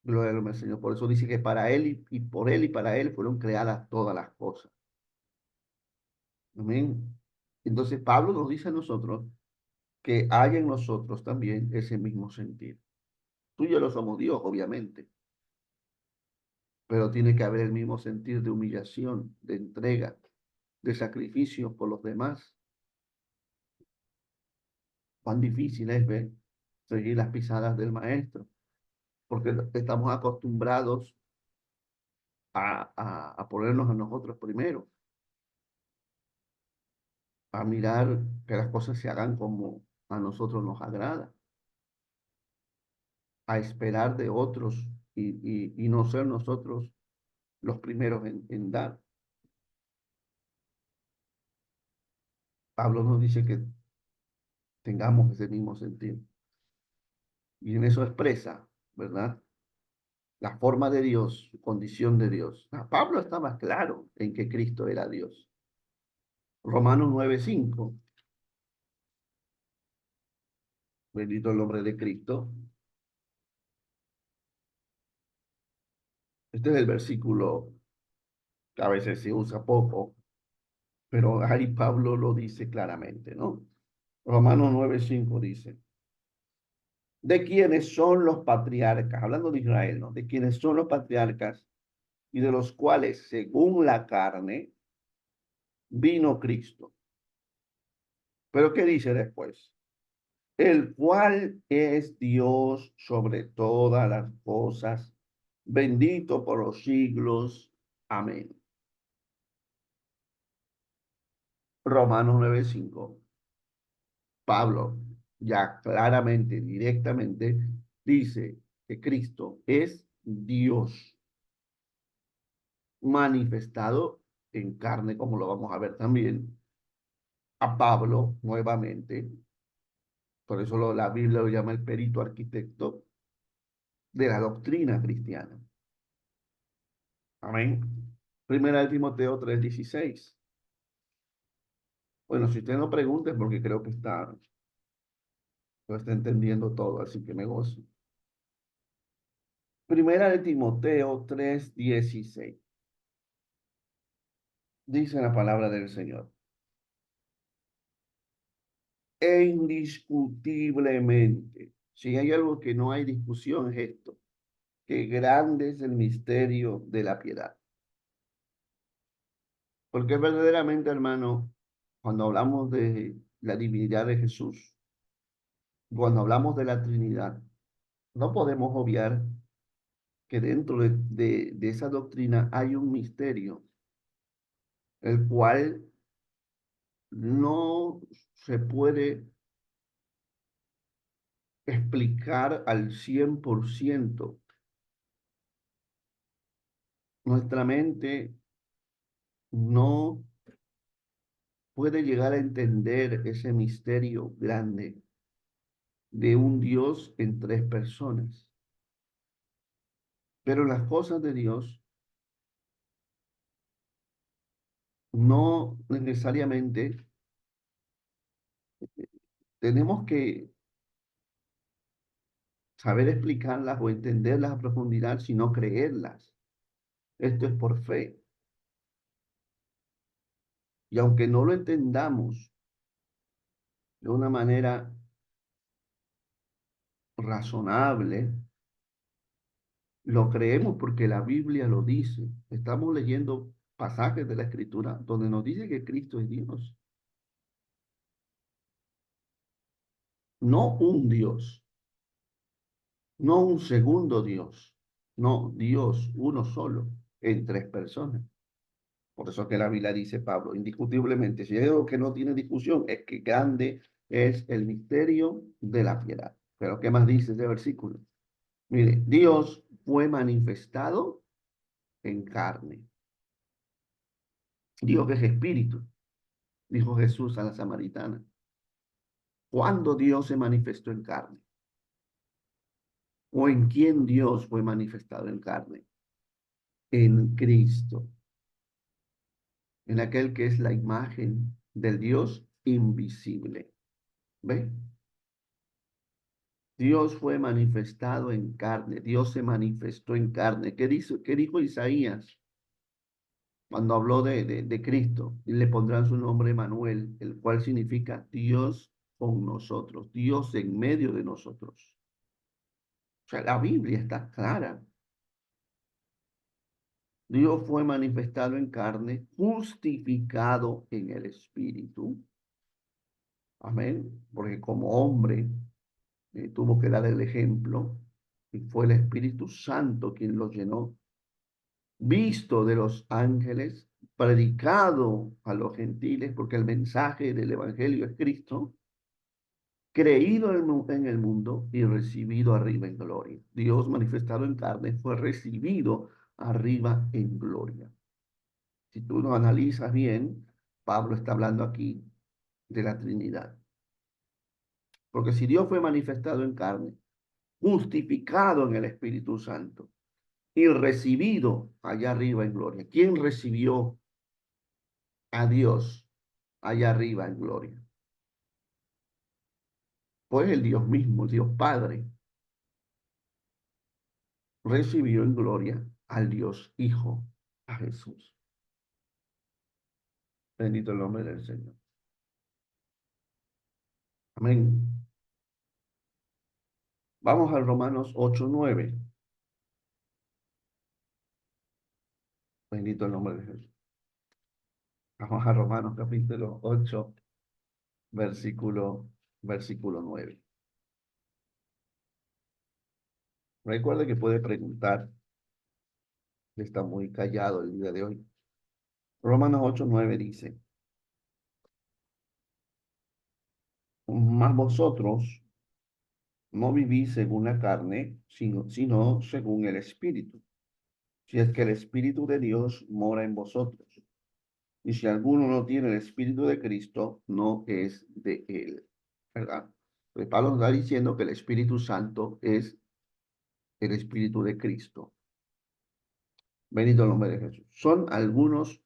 Gloria al Señor. Por eso dice que para Él y por Él y para Él fueron creadas todas las cosas. Amén. Entonces Pablo nos dice a nosotros que hay en nosotros también ese mismo sentir. Tú y yo lo somos Dios, obviamente, pero tiene que haber el mismo sentir de humillación, de entrega, de sacrificio por los demás. Cuán difícil es ver, seguir las pisadas del maestro, porque estamos acostumbrados a ponernos a nosotros primero, a mirar que las cosas se hagan como a nosotros nos agrada, a esperar de otros y no ser nosotros los primeros en dar. Pablo nos dice que tengamos ese mismo sentido. Y en eso expresa, ¿verdad? La forma de Dios, su condición de Dios. Pablo estaba claro en que Cristo era Dios. Romanos 9:5, bendito el nombre de Cristo. Este es el versículo que a veces se usa poco, pero ahí Pablo lo dice claramente, ¿no? Romanos 9:5 dice, de quienes son los patriarcas, hablando de Israel, ¿no? De quienes son los patriarcas y de los cuales, según la carne, vino Cristo. Pero ¿qué dice después? El cual es Dios sobre todas las cosas, bendito por los siglos. Amén. Romanos 9:5. Pablo ya claramente, directamente, dice que Cristo es Dios manifestado en carne, como lo vamos a ver también. A Pablo, nuevamente, por eso la Biblia lo llama el perito arquitecto de la doctrina cristiana. Amén. Primera de Timoteo 3:16. Bueno, si usted no pregunte, porque creo que lo está entendiendo todo, así que me gozo. Primera de Timoteo 3:16. Dice la palabra del Señor. E indiscutiblemente, si hay algo que no hay discusión es esto, que grande es el misterio de la piedad. Porque verdaderamente, hermano, cuando hablamos de la divinidad de Jesús, cuando hablamos de la Trinidad, no podemos obviar que dentro de esa doctrina hay un misterio, el cual no se puede explicar al 100%. Nuestra mente no puede llegar a entender ese misterio grande de un Dios en tres personas. Pero las cosas de Dios no necesariamente tenemos que saber explicarlas o entenderlas a profundidad, sino creerlas. Esto es por fe. Y aunque no lo entendamos de una manera razonable, lo creemos porque la Biblia lo dice. Estamos leyendo pasajes de la Escritura donde nos dice que Cristo es Dios, no un Dios, no un segundo Dios, no Dios, uno solo, en tres personas. Por eso que la Biblia dice Pablo, indiscutiblemente, si hay algo que no tiene discusión, es que grande es el misterio de la piedad. Pero ¿qué más dice ese versículo? Mire, Dios fue manifestado en carne. Dios que es espíritu, dijo Jesús a la samaritana. ¿Cuándo Dios se manifestó en carne? ¿O en quién Dios fue manifestado en carne? En Cristo, en aquel que es la imagen del Dios invisible. ¿Ve? Dios fue manifestado en carne, Dios se manifestó en carne. Qué dijo Isaías cuando habló de Cristo? Y le pondrán su nombre Emmanuel, el cual significa Dios con nosotros, Dios en medio de nosotros. O sea, la Biblia está clara. Dios fue manifestado en carne, justificado en el Espíritu. Amén. Porque como hombre tuvo que dar el ejemplo y fue el Espíritu Santo quien lo llenó, visto de los ángeles, predicado a los gentiles, porque el mensaje del Evangelio es Cristo, creído en el mundo y recibido arriba en gloria. Dios manifestado en carne fue recibido arriba en gloria. Si tú lo analizas bien, Pablo está hablando aquí de la Trinidad. Porque si Dios fue manifestado en carne, justificado en el Espíritu Santo y recibido allá arriba en gloria, ¿quién recibió a Dios allá arriba en gloria? Pues el Dios mismo, el Dios Padre, recibió en gloria al Dios Hijo, a Jesús. Bendito el nombre del Señor. Amén. Vamos al Romanos 8:9. Bendito el nombre de Jesús. Vamos a Romanos capítulo 8, versículo 9. Recuerde que puede preguntar, está muy callado el día de hoy. Romanos 8:9 dice, mas vosotros no vivís según la carne, sino según el Espíritu. Si es que el Espíritu de Dios mora en vosotros. Y si alguno no tiene el Espíritu de Cristo, no es de él. ¿Verdad? Pues Pablo está diciendo que el Espíritu Santo es el Espíritu de Cristo. Bendito el nombre de Jesús. Son algunos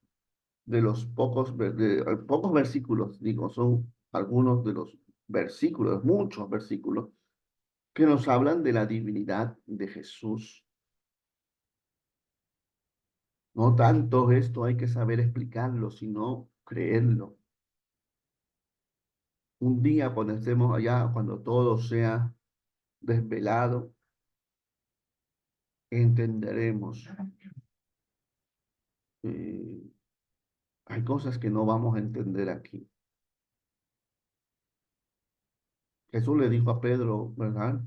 de los pocos versículos, digo, son algunos de los versículos, muchos versículos, que nos hablan de la divinidad de Jesús. No tanto esto hay que saber explicarlo, sino creerlo. Un día cuando estemos allá, cuando todo sea desvelado, entenderemos. eh, Hay cosas que no vamos a entender aquí. Jesús le dijo a Pedro, ¿verdad?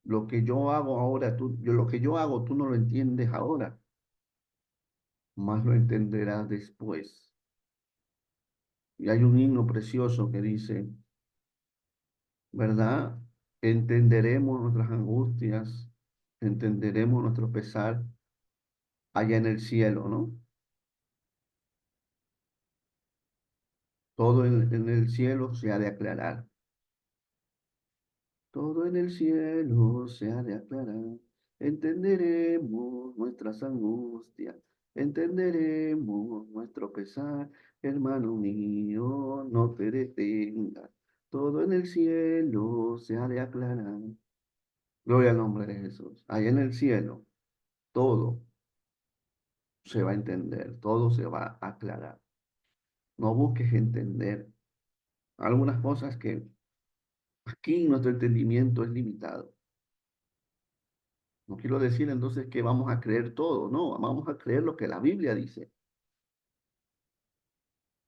Lo que yo hago ahora, lo que yo hago, tú no lo entiendes ahora, más lo entenderás después. Y hay un himno precioso que dice, ¿verdad? Entenderemos nuestras angustias, entenderemos nuestro pesar allá en el cielo, ¿no? Todo en el cielo se ha de aclarar. Todo en el cielo se ha de aclarar. Entenderemos nuestras angustias, entenderemos nuestro pesar. Hermano mío, no te detengas. Todo en el cielo se ha de aclarar. Gloria al nombre de Jesús. Allá en el cielo, todo se va a entender, todo se va a aclarar. No busques entender algunas cosas que aquí nuestro entendimiento es limitado. No quiero decir entonces que vamos a creer todo, no, vamos a creer lo que la Biblia dice.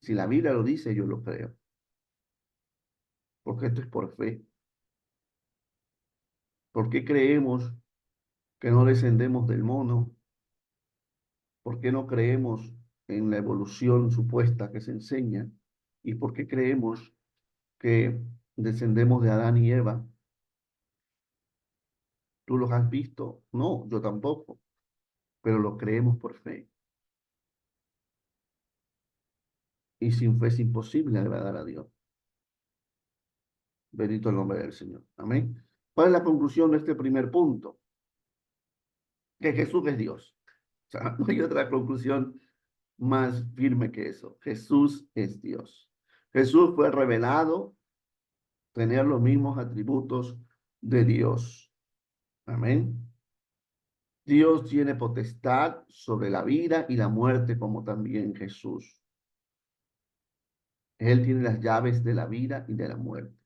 Si la Biblia lo dice, yo lo creo, porque esto es por fe. ¿Por qué creemos que no descendemos del mono? ¿Por qué no creemos en la evolución supuesta que se enseña? ¿Y por qué creemos que descendemos de Adán y Eva? ¿Tú los has visto? No, yo tampoco, pero lo creemos por fe. Y sin fe es imposible agradar a Dios. Bendito el nombre del Señor. Amén. ¿Cuál es la conclusión de este primer punto? Que Jesús es Dios. O sea, no hay otra conclusión más firme que eso. Jesús es Dios. Jesús fue revelado tener los mismos atributos de Dios. Amén. Dios tiene potestad sobre la vida y la muerte como también Jesús. Él tiene las llaves de la vida y de la muerte.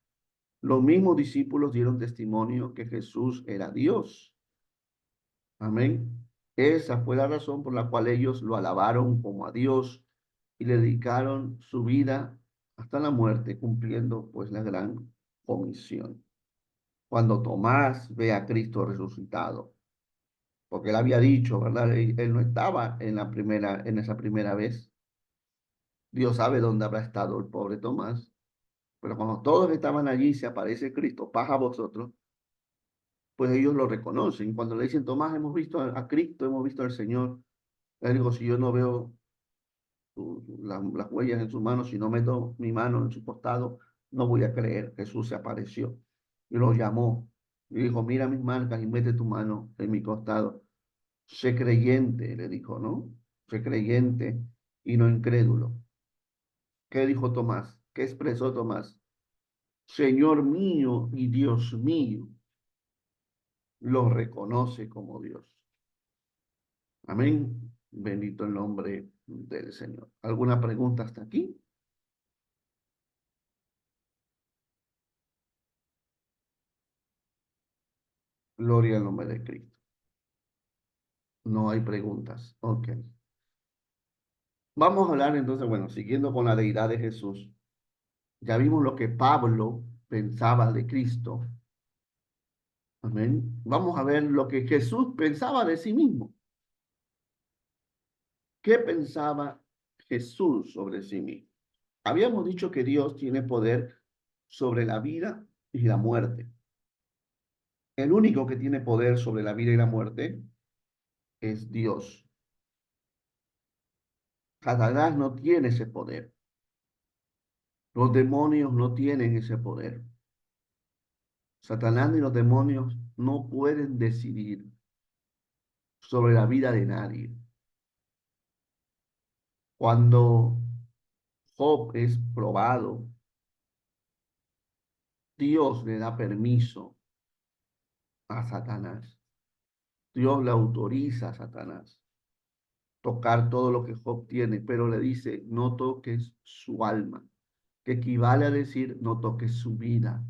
Los mismos discípulos dieron testimonio que Jesús era Dios. Amén. Esa fue la razón por la cual ellos lo alabaron como a Dios y le dedicaron su vida hasta la muerte, cumpliendo pues la gran comisión. Cuando Tomás ve a Cristo resucitado, porque él había dicho, ¿verdad? Él no estaba en esa primera vez. Dios sabe dónde habrá estado el pobre Tomás, pero cuando todos estaban allí, se aparece Cristo, paz a vosotros, pues ellos lo reconocen. Cuando le dicen, Tomás, hemos visto a Cristo, hemos visto al Señor. Él digo, si yo no veo las huellas en su mano, si no meto mi mano en su costado, no voy a creer. Jesús se apareció y lo llamó y dijo, mira mis marcas y mete tu mano en mi costado. Sé creyente, le dijo, ¿no? Sé creyente y no incrédulo. ¿Qué dijo Tomás? ¿Qué expresó Tomás? Señor mío y Dios mío, lo reconoce como Dios. Amén. Bendito el nombre del Señor. ¿Alguna pregunta hasta aquí? Gloria al nombre de Cristo. No hay preguntas. Ok. Vamos a hablar entonces, bueno, siguiendo con la deidad de Jesús. Ya vimos lo que Pablo pensaba de Cristo. Amén. Vamos a ver lo que Jesús pensaba de sí mismo. ¿Qué pensaba Jesús sobre sí mismo? Habíamos dicho que Dios tiene poder sobre la vida y la muerte. El único que tiene poder sobre la vida y la muerte es Dios. Satanás no tiene ese poder. Los demonios no tienen ese poder. Satanás y los demonios no pueden decidir sobre la vida de nadie. Cuando Job es probado, Dios le da permiso a Satanás. Dios le autoriza a Satanás. tocar todo lo que Job tiene, pero le dice, no toques su alma, que equivale a decir, no toques su vida.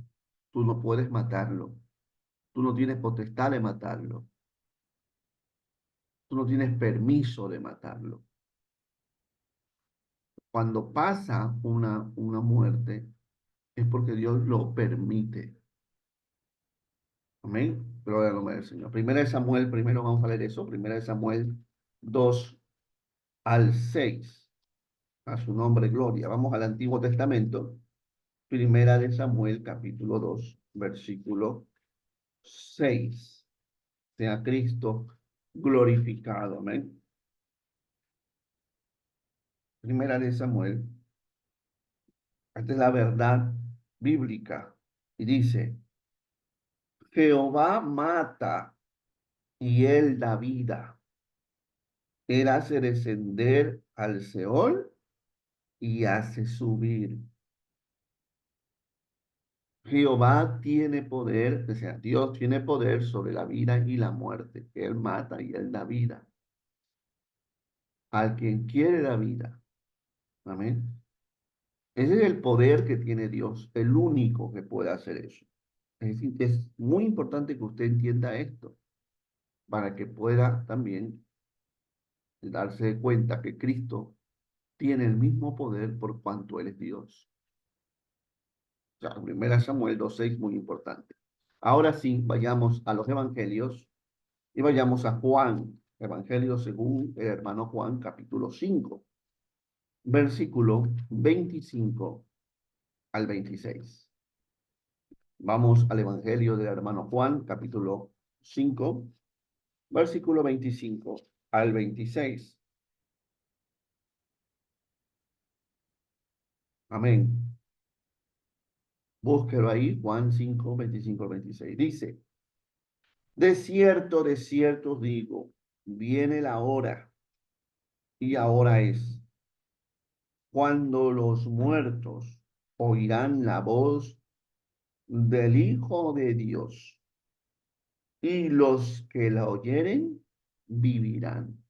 Tú no puedes matarlo, tú no tienes potestad de matarlo, tú no tienes permiso de matarlo. Cuando pasa una muerte, es porque Dios lo permite. Amén. Gloria al nombre del Señor. Primera de Samuel, primero vamos a leer eso. Primera de Samuel 2 al 6. A su nombre, gloria. Vamos al Antiguo Testamento. Primera de Samuel, capítulo 2 versículo 6. Sea Cristo glorificado. Amén. Primera de Samuel. Esta es la verdad bíblica. Y dice, Jehová mata y él da vida. Él hace descender al Seol y hace subir. Jehová tiene poder, o sea, Dios tiene poder sobre la vida y la muerte. Él mata y él da vida. Al quien quiere la vida. Amén. Ese es el poder que tiene Dios, el único que puede hacer eso. Es muy importante que usted entienda esto para que pueda también darse cuenta que Cristo tiene el mismo poder por cuanto Él es Dios. O sea, 1 Samuel 2:6, muy importante. Ahora sí, vayamos a los evangelios y vayamos a Juan, Evangelio según el hermano Juan, capítulo 5, versículo 25 al 26. Vamos al Evangelio del hermano Juan, capítulo 5, versículo 25 al 26. Amén. Búsquelo ahí, Juan 5, 25 al 26. Dice, de cierto os digo, viene la hora, y ahora es, cuando los muertos oirán la voz del Hijo de Dios, y los que la oyeren vivirán.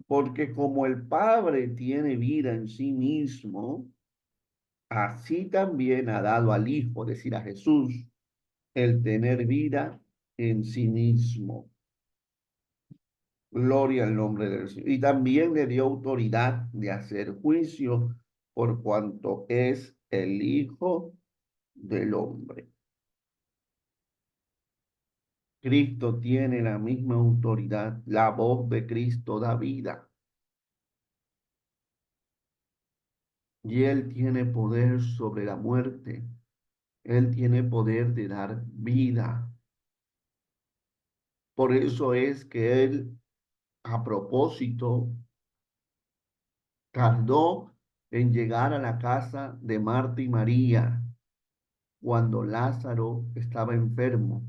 Porque como el Padre tiene vida en sí mismo, así también ha dado al Hijo, es decir, a Jesús, el tener vida en sí mismo. Gloria al nombre del Señor. Y también le dio autoridad de hacer juicio por cuanto es el Hijo del Hombre. Cristo tiene la misma autoridad. La voz de Cristo da vida. Y Él tiene poder sobre la muerte. Él tiene poder de dar vida. Por eso es que Él, a propósito, tardó en llegar a la casa de Marta y María cuando Lázaro estaba enfermo.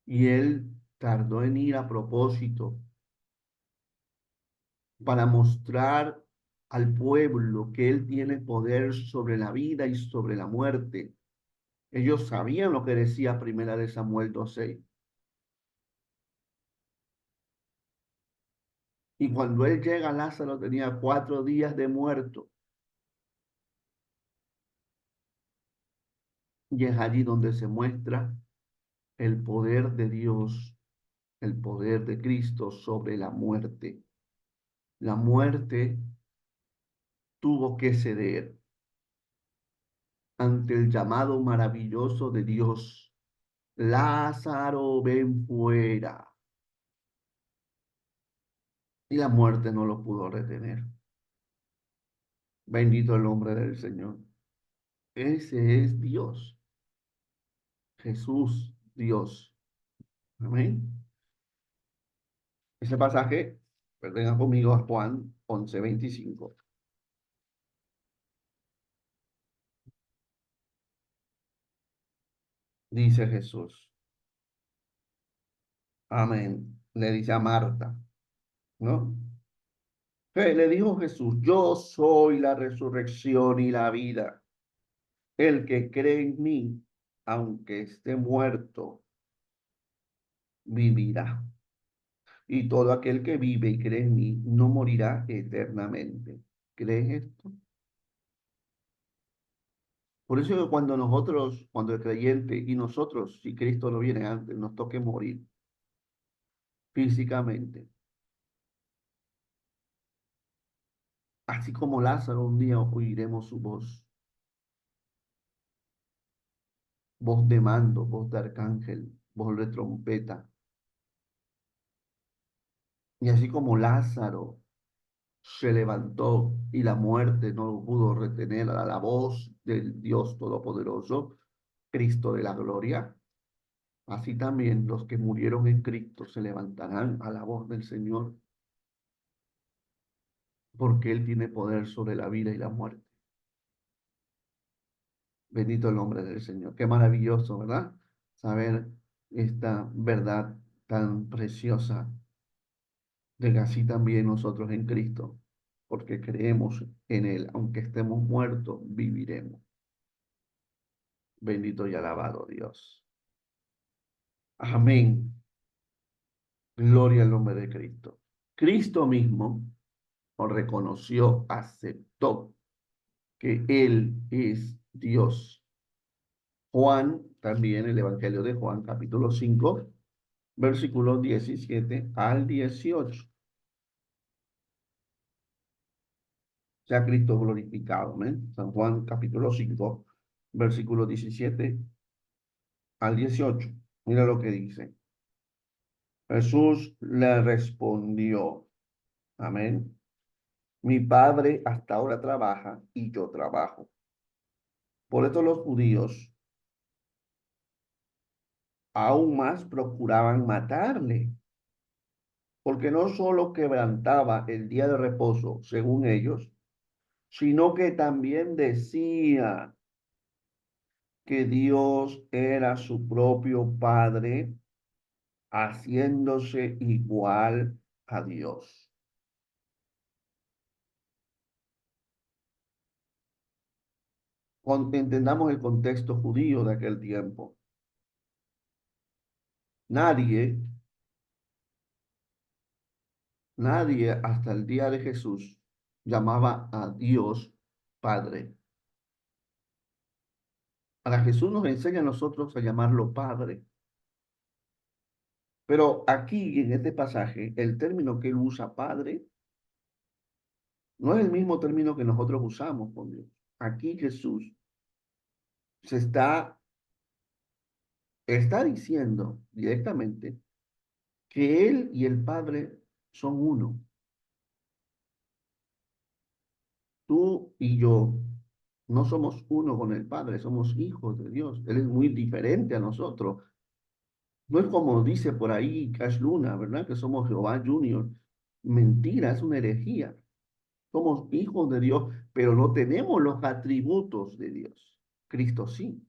Y Él tardó en ir a propósito para mostrar al pueblo que Él tiene poder sobre la vida y sobre la muerte. Ellos sabían lo que decía Primera de Samuel 2:6. Y cuando Él llega, Lázaro tenía 4 días de muerto. Y es allí donde se muestra el poder de Dios, el poder de Cristo sobre la muerte. La muerte tuvo que ceder ante el llamado maravilloso de Dios. Lázaro, ven fuera. Y la muerte no lo pudo retener. Bendito el nombre del Señor. Ese es Dios. Jesús, Dios. Amén. Ese pasaje, vengan conmigo a Juan 11:25. Dice Jesús. Amén. Le dice a Marta, ¿no? Le dijo Jesús, yo soy la resurrección y la vida. El que cree en mí, aunque esté muerto, vivirá. y todo aquel que vive y cree en mí no morirá eternamente. ¿Crees esto? Por eso que cuando nosotros, cuando el creyente y nosotros, si Cristo no viene antes, nos toque morir físicamente, así como Lázaro un día oiremos su voz, voz de mando, voz de arcángel, voz de trompeta, y así como Lázaro se levantó y la muerte no lo pudo retener a la voz del Dios Todopoderoso, Cristo de la gloria. Así también los que murieron en Cristo se levantarán a la voz del Señor, porque Él tiene poder sobre la vida y la muerte. Bendito el nombre del Señor. Qué maravilloso, ¿verdad? Saber esta verdad tan preciosa de que así también nosotros en Cristo, porque creemos en Él, aunque estemos muertos, viviremos. Bendito y alabado Dios. Amén. Gloria al nombre de Cristo. Cristo mismo lo reconoció, aceptó que Él es Dios. Juan, también el Evangelio de Juan, capítulo 5, versículos 17 al 18. Sea Cristo glorificado. Amén. San Juan, capítulo 5, versículos 17 al 18. Mira lo que dice. Jesús le respondió. Amén. Mi padre hasta ahora trabaja y yo trabajo. Por esto los judíos aún más procuraban matarle, porque no solo quebrantaba el día de reposo, según ellos, sino que también decía que Dios era su propio Padre, haciéndose igual a Dios. Entendamos el contexto judío de aquel tiempo. Nadie, nadie hasta el día de Jesús llamaba a Dios Padre. Ahora Jesús nos enseña a nosotros a llamarlo Padre. Pero aquí en este pasaje, el término que él usa, Padre, no es el mismo término que nosotros usamos con Dios. Aquí Jesús se está diciendo directamente que él y el Padre son uno. Tú y yo no somos uno con el Padre, somos hijos de Dios. Él es muy diferente a nosotros. No es como dice por ahí Cash Luna, ¿verdad? Que somos Jehová Junior. Mentira, es una herejía. Somos hijos de Dios, pero no tenemos los atributos de Dios. Cristo sí.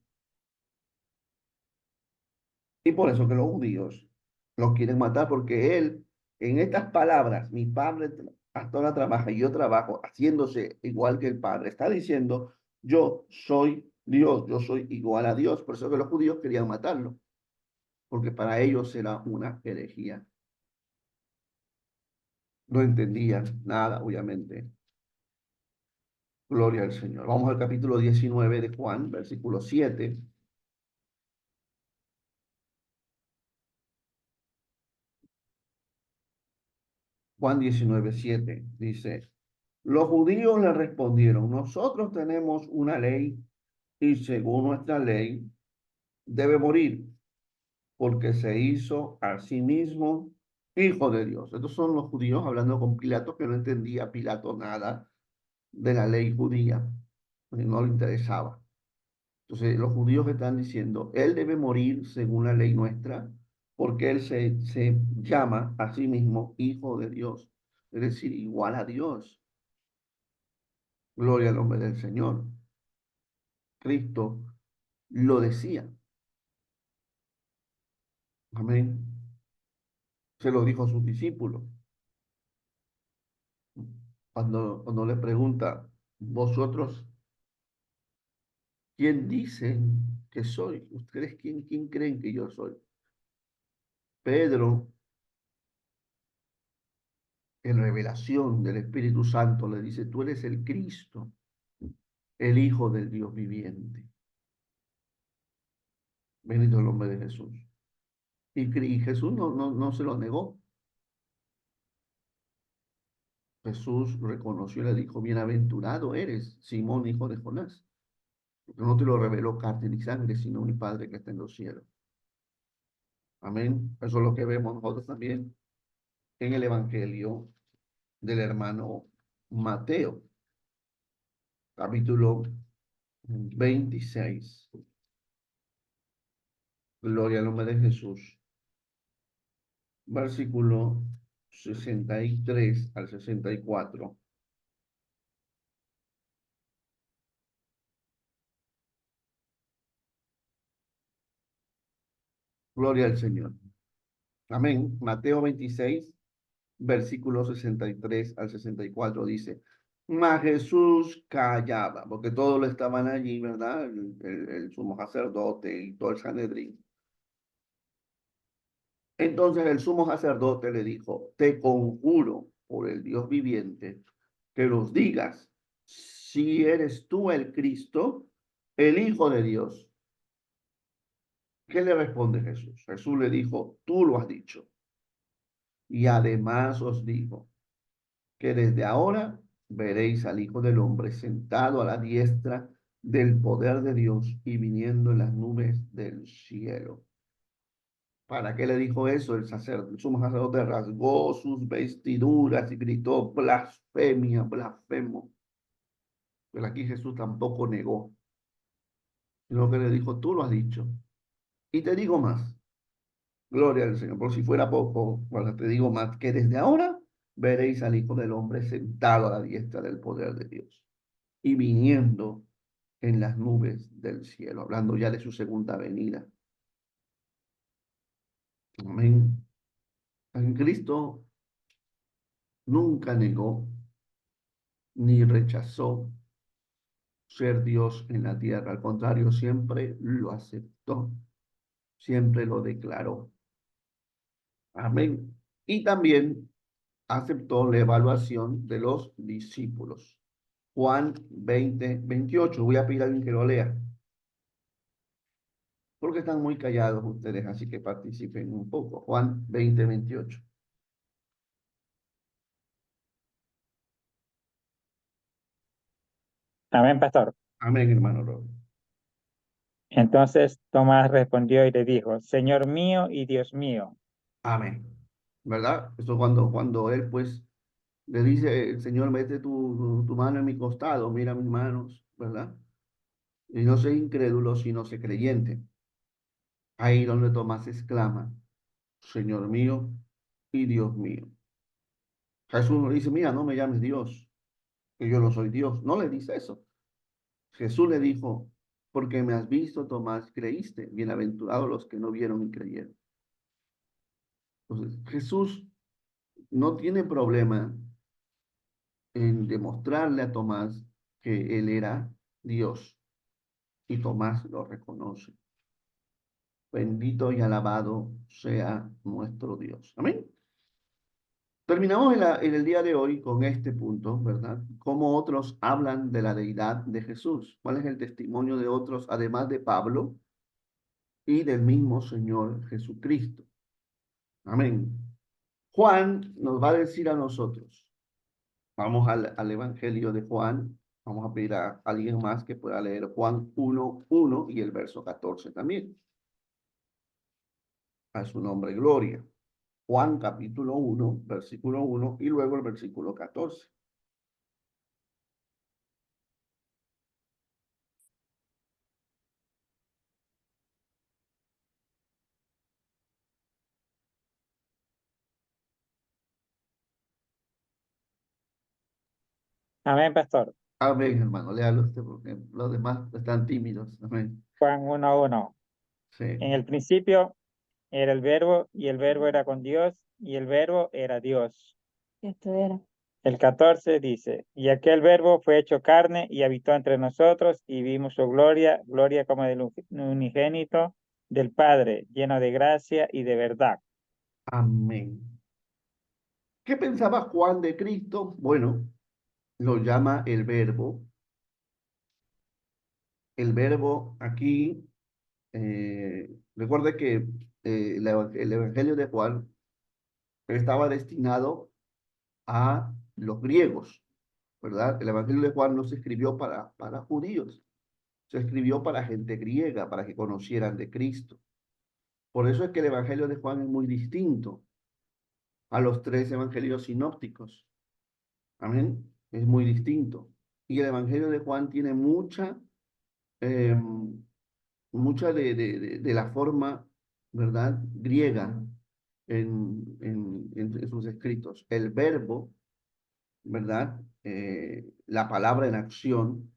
Y por eso que los judíos los quieren matar, porque él, en estas palabras, mi padre hasta ahora trabaja y yo trabajo, haciéndose igual que el Padre, está diciendo, yo soy Dios, yo soy igual a Dios. Por eso que los judíos querían matarlo, porque para ellos era una herejía. No entendían nada, obviamente. Gloria al Señor. Vamos al capítulo 19 de Juan, versículo 7. Juan 19:7 dice, los judíos le respondieron, nosotros tenemos una ley y según nuestra ley debe morir porque se hizo a sí mismo hijo de Dios. Estos son los judíos hablando con Pilato, que no entendía Pilato nada de la ley judía, porque no le interesaba. Entonces los judíos están diciendo, él debe morir según la ley nuestra, porque él se llama a sí mismo hijo de Dios, es decir, igual a Dios. Gloria al nombre del Señor. Cristo lo decía. Amén. Se lo dijo a sus discípulos. Cuando le pregunta, vosotros, ¿quién dicen que soy? ¿Ustedes quién creen que yo soy? Pedro en revelación del Espíritu Santo, le dice, tú eres el Cristo, el Hijo del Dios viviente. Bendito el nombre de Jesús. Y Jesús no se lo negó. Jesús reconoció y le dijo, bienaventurado eres, Simón, hijo de Jonás, porque no te lo reveló carne ni sangre, sino mi Padre que está en los cielos. Amén. Eso es lo que vemos nosotros también en el Evangelio del hermano Mateo, capítulo 26. Gloria al nombre de Jesús. Versículo 63 al 64. Gloria al Señor. Amén. Mateo 26, versículo 63 al 64 dice, mas Jesús callaba, porque todos lo estaban allí, ¿verdad? El sumo sacerdote y todo el Sanedrín. Entonces el sumo sacerdote le dijo, te conjuro por el Dios viviente que los digas si eres tú el Cristo, el Hijo de Dios. ¿Qué le responde Jesús? Jesús le dijo, tú lo has dicho. Y además os digo que desde ahora veréis al Hijo del Hombre sentado a la diestra del poder de Dios y viniendo en las nubes del cielo. ¿Para qué le dijo eso? El sumo sacerdote rasgó sus vestiduras y gritó, blasfemia, blasfemo. Pero aquí Jesús tampoco negó, sino que le dijo, tú lo has dicho. Y te digo más, gloria al Señor, por si fuera poco, bueno, te digo más, que desde ahora veréis al Hijo del Hombre sentado a la diestra del poder de Dios y viniendo en las nubes del cielo, hablando ya de su segunda venida. Amén. En Cristo nunca negó ni rechazó ser Dios en la tierra. Al contrario, siempre lo aceptó, siempre lo declaró. Amén. Y también aceptó la evaluación de los discípulos. Juan 20:28. Voy a pedir a alguien que lo lea, porque están muy callados ustedes, así que participen un poco. Juan 20:28. Amén, pastor. Amén, hermano Robert. Entonces Tomás respondió y le dijo, Señor mío y Dios mío. Amén. ¿Verdad? Eso cuando él pues le dice, el Señor, mete tu mano en mi costado, mira mis manos, ¿verdad? Y no sé incrédulo, sino sé creyente. Ahí donde Tomás exclama, Señor mío y Dios mío. Jesús no le dice, mira, no me llames Dios, que yo no soy Dios. No le dice eso. Jesús le dijo, porque me has visto, Tomás, creíste. Bienaventurados los que no vieron y creyeron. Entonces, Jesús no tiene problema en demostrarle a Tomás que él era Dios y Tomás lo reconoce. Bendito y alabado sea nuestro Dios. Amén. Terminamos en el día de hoy con este punto, ¿verdad? ¿Cómo otros hablan de la deidad de Jesús? ¿Cuál es el testimonio de otros, además de Pablo y del mismo Señor Jesucristo? Amén. Juan nos va a decir a nosotros, vamos al Evangelio de Juan, vamos a pedir a alguien más que pueda leer Juan 1:1 y el verso 14 también. A su nombre, gloria. Juan capítulo 1, versículo 1 y luego el versículo 14. Amén, pastor. Amén, hermano, léalo usted porque los demás están tímidos. Amén. Juan 1:1. Sí, En el principio era el verbo y el verbo era con Dios y el verbo era Dios. Esto era. El 14 dice, y aquel verbo fue hecho carne y habitó entre nosotros y vimos su gloria, gloria como del unigénito del Padre, lleno de gracia y de verdad. amén. ¿Qué pensaba Juan de Cristo? Bueno, lo llama el verbo. El verbo aquí, recuerde que el Evangelio de Juan estaba destinado a los griegos, ¿verdad? El Evangelio de Juan no se escribió para judíos, se escribió para gente griega, para que conocieran de Cristo. Por eso es que el Evangelio de Juan es muy distinto a los tres evangelios sinópticos. Amén. Es muy distinto. Y el Evangelio de Juan tiene eh, mucha de la forma, ¿verdad? Griega en sus escritos. El verbo, ¿verdad? La palabra en acción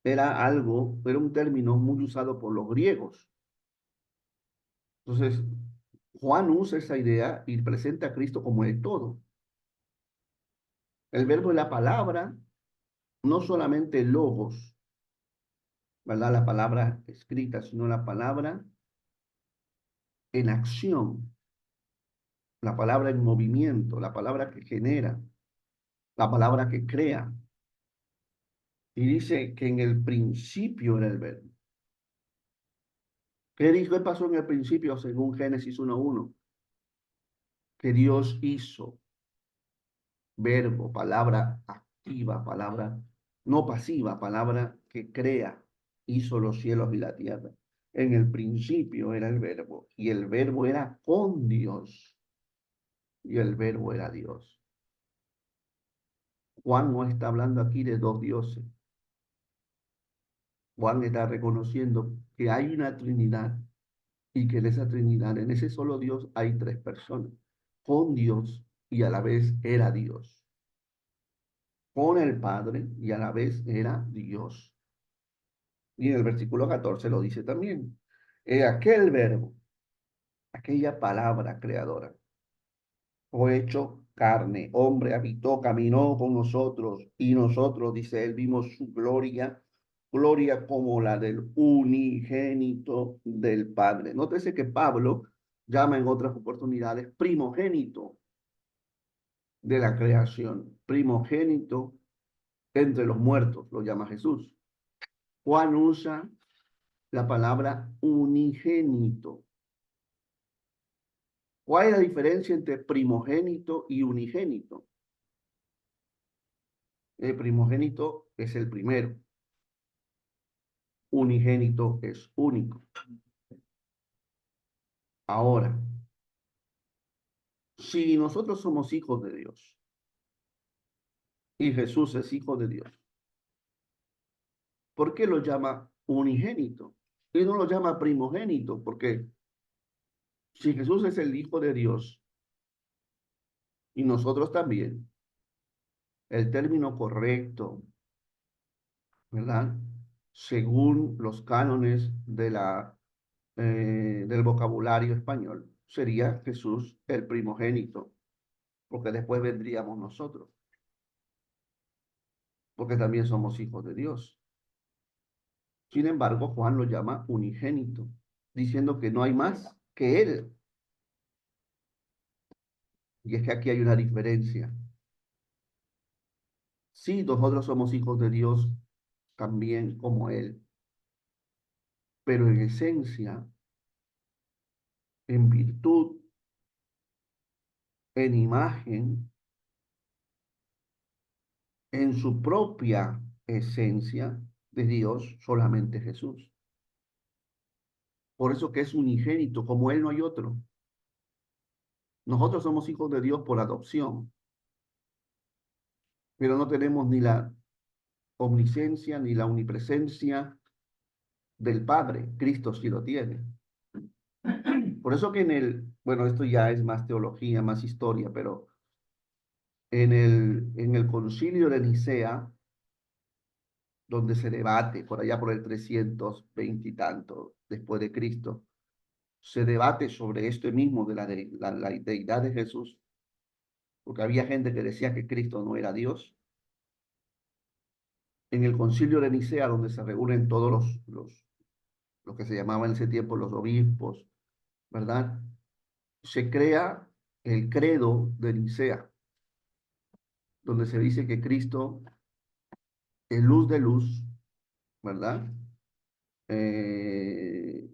era un término muy usado por los griegos. Entonces, Juan usa esa idea y presenta a Cristo como el todo. El verbo es la palabra, no solamente logos, ¿verdad? La palabra escrita, sino la palabra en acción, la palabra en movimiento, la palabra que genera, la palabra que crea. Y dice que en el principio era el verbo. ¿Qué dijo? ¿Qué pasó en el principio según Génesis 1:1? Que Dios hizo verbo, palabra activa, palabra no pasiva, palabra que crea, hizo los cielos y la tierra. En el principio era el verbo y el verbo era con Dios y el verbo era Dios. Juan no está hablando aquí de dos dioses. Juan está reconociendo que hay una Trinidad y que en esa Trinidad, en ese solo Dios, hay tres personas, con Dios y a la vez era Dios, con el Padre y a la vez era Dios. Y en el versículo 14 lo dice también. Aquel verbo, aquella palabra creadora, fue hecho carne, hombre, habitó, caminó con nosotros y nosotros, dice él, vimos su gloria, gloria como la del unigénito del Padre. Nótese que Pablo llama en otras oportunidades primogénito de la creación, primogénito entre los muertos, lo llama Jesús. Juan usa la palabra unigénito. ¿Cuál es la diferencia entre primogénito y unigénito? El primogénito es el primero, unigénito es único. Ahora, si nosotros somos hijos de Dios y Jesús es hijo de Dios, ¿por qué lo llama unigénito? Y no lo llama primogénito, porque si Jesús es el hijo de Dios y nosotros también, el término correcto, ¿verdad? Según los cánones del vocabulario español, sería Jesús el primogénito, porque después vendríamos nosotros, porque también somos hijos de Dios. Sin embargo, Juan lo llama unigénito, diciendo que no hay más que Él. Y es que aquí hay una diferencia. Sí, nosotros somos hijos de Dios también como Él, pero en esencia, en virtud, en imagen, en su propia esencia de Dios, solamente Jesús. Por eso que es unigénito, como Él no hay otro. Nosotros somos hijos de Dios por adopción, pero no tenemos ni la omnisciencia ni la omnipresencia del Padre. Cristo sí lo tiene. Por eso que bueno, esto ya es más teología, más historia, pero en el concilio de Nicea, donde se debate por allá por el 320 y tanto después de Cristo, se debate sobre esto mismo de la deidad de Jesús, porque había gente que decía que Cristo no era Dios. En el concilio de Nicea, donde se reúnen todos los que se llamaban en ese tiempo los obispos, ¿verdad? Se crea el credo de Nicea. donde se dice que Cristo es luz de luz, ¿verdad? Eh,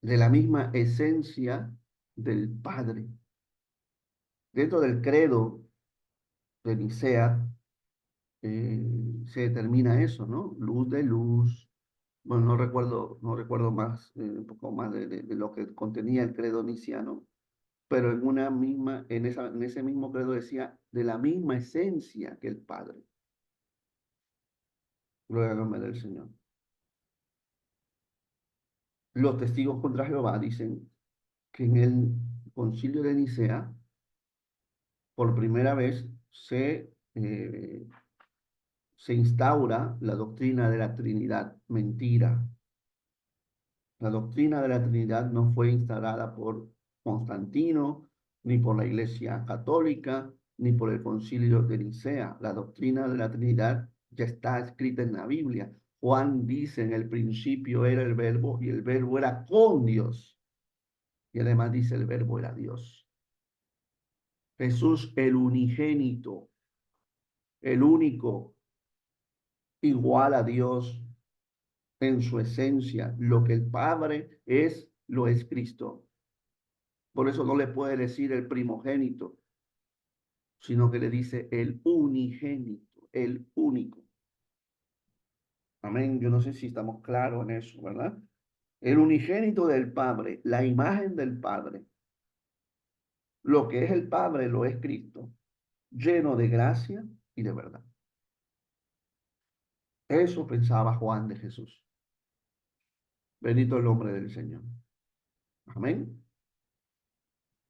de la misma esencia del Padre. Dentro del credo de Nicea se determina eso, ¿no? Luz de luz. Bueno, no recuerdo más, un poco más de lo que contenía el credo niciano, pero en ese mismo credo decía de la misma esencia que el Padre. Gloria al nombre del Señor. Los testigos contra Jehová dicen que en el concilio de Nicea, por primera vez, se instaura la doctrina de la Trinidad. Mentira. La doctrina de la Trinidad no fue instaurada por Constantino, ni por la Iglesia Católica, ni por el Concilio de Nicea. La doctrina de la Trinidad ya está escrita en la Biblia. Juan dice, en el principio era el Verbo y el Verbo era con Dios. Y además dice, el Verbo era Dios. Jesús, el unigénito, el único, igual a Dios en su esencia. Lo que el Padre es, lo es Cristo. Por eso no le puede decir el primogénito, sino que le dice el unigénito, el único. Amén. Yo no sé si estamos claros en eso, ¿verdad? El unigénito del Padre, la imagen del Padre. Lo que es el Padre lo es Cristo, lleno de gracia y de verdad. Eso pensaba Juan de Jesús. Bendito el nombre del Señor. Amén.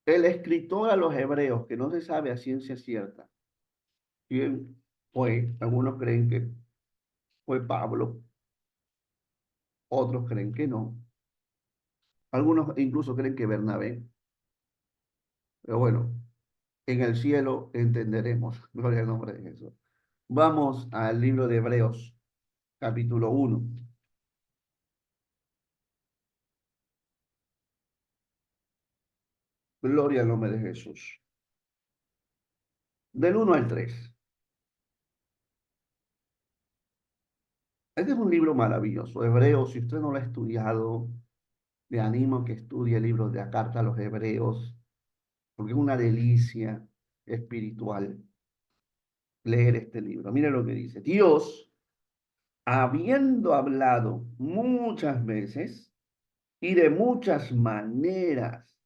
El escritor a los hebreos, que no se sabe a ciencia cierta, ¿quién fue? Algunos creen que fue Pablo, otros creen que no. Algunos incluso creen que Bernabé. Pero bueno, en el cielo entenderemos. Gloria al nombre de Jesús. Vamos al libro de Hebreos, capítulo 1. Gloria al nombre de Jesús. Del 1 al 3. Este es un libro maravilloso. Hebreos, si usted no lo ha estudiado, le animo a que estudie el libro de la carta a los Hebreos, porque es una delicia espiritual leer este libro. Mire lo que dice. Dios, habiendo hablado muchas veces y de muchas maneras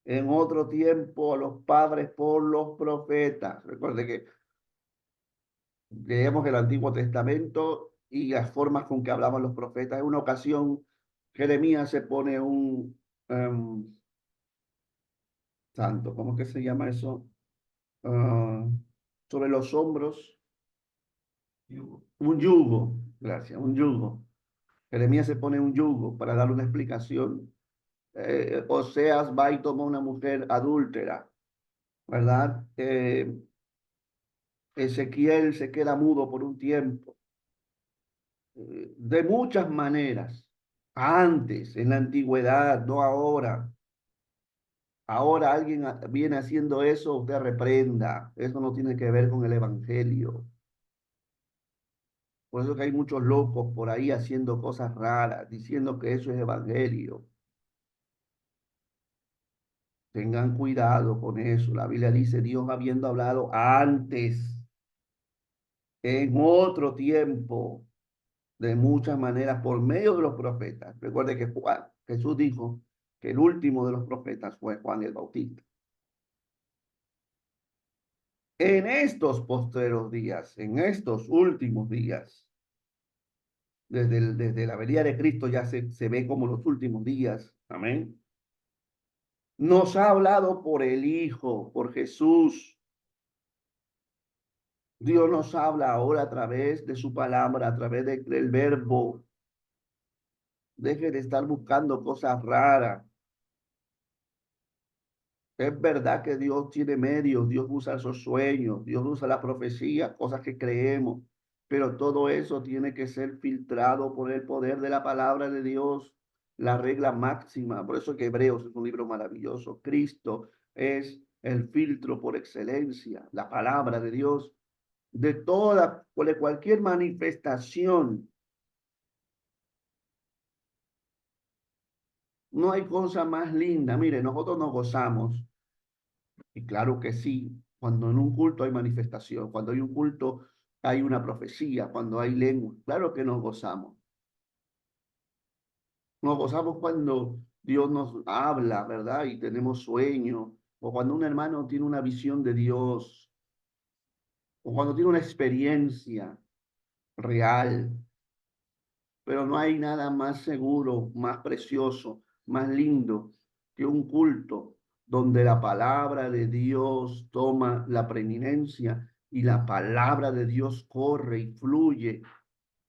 en otro tiempo a los padres por los profetas. Recuerde que leemos el Antiguo Testamento y las formas con que hablaban los profetas. En una ocasión, Jeremías se pone santo, ¿cómo que se llama eso? Ah, sobre los hombros, un yugo, gracias, un yugo. Jeremías se pone un yugo para dar una explicación. Oseas va y toma una mujer adúltera, ¿verdad? Ezequiel se queda mudo por un tiempo. De muchas maneras. Antes, en la antigüedad, no ahora. Ahora alguien viene haciendo eso, usted reprenda. Eso no tiene que ver con el evangelio. Por eso que hay muchos locos por ahí haciendo cosas raras, diciendo que eso es evangelio. Tengan cuidado con eso. La Biblia dice, Dios habiendo hablado antes, en otro tiempo, de muchas maneras, por medio de los profetas. Recuerde que Jesús dijo que el último de los profetas fue Juan el Bautista. En estos postreros días, en estos últimos días, desde la venida de Cristo ya se ve como los últimos días. Amén. Nos ha hablado por el Hijo, por Jesús. Dios nos habla ahora a través de su palabra, a través del verbo. Deje de estar buscando cosas raras. Es verdad que Dios tiene medios, Dios usa esos sueños, Dios usa la profecía, cosas que creemos, pero todo eso tiene que ser filtrado por el poder de la palabra de Dios, la regla máxima. Por eso que Hebreos es un libro maravilloso. Cristo es el filtro por excelencia, la palabra de Dios, de cualquier manifestación. No hay cosa más linda. Mire, nosotros nos gozamos, y claro que sí, cuando en un culto hay manifestación, cuando hay un culto hay una profecía, cuando hay lengua, claro que nos gozamos. Nos gozamos cuando Dios nos habla, ¿verdad? Y tenemos sueño, o cuando un hermano tiene una visión de Dios, o cuando tiene una experiencia real. Pero no hay nada más seguro, más precioso, más lindo que un culto donde la palabra de Dios toma la preeminencia y la palabra de Dios corre y fluye,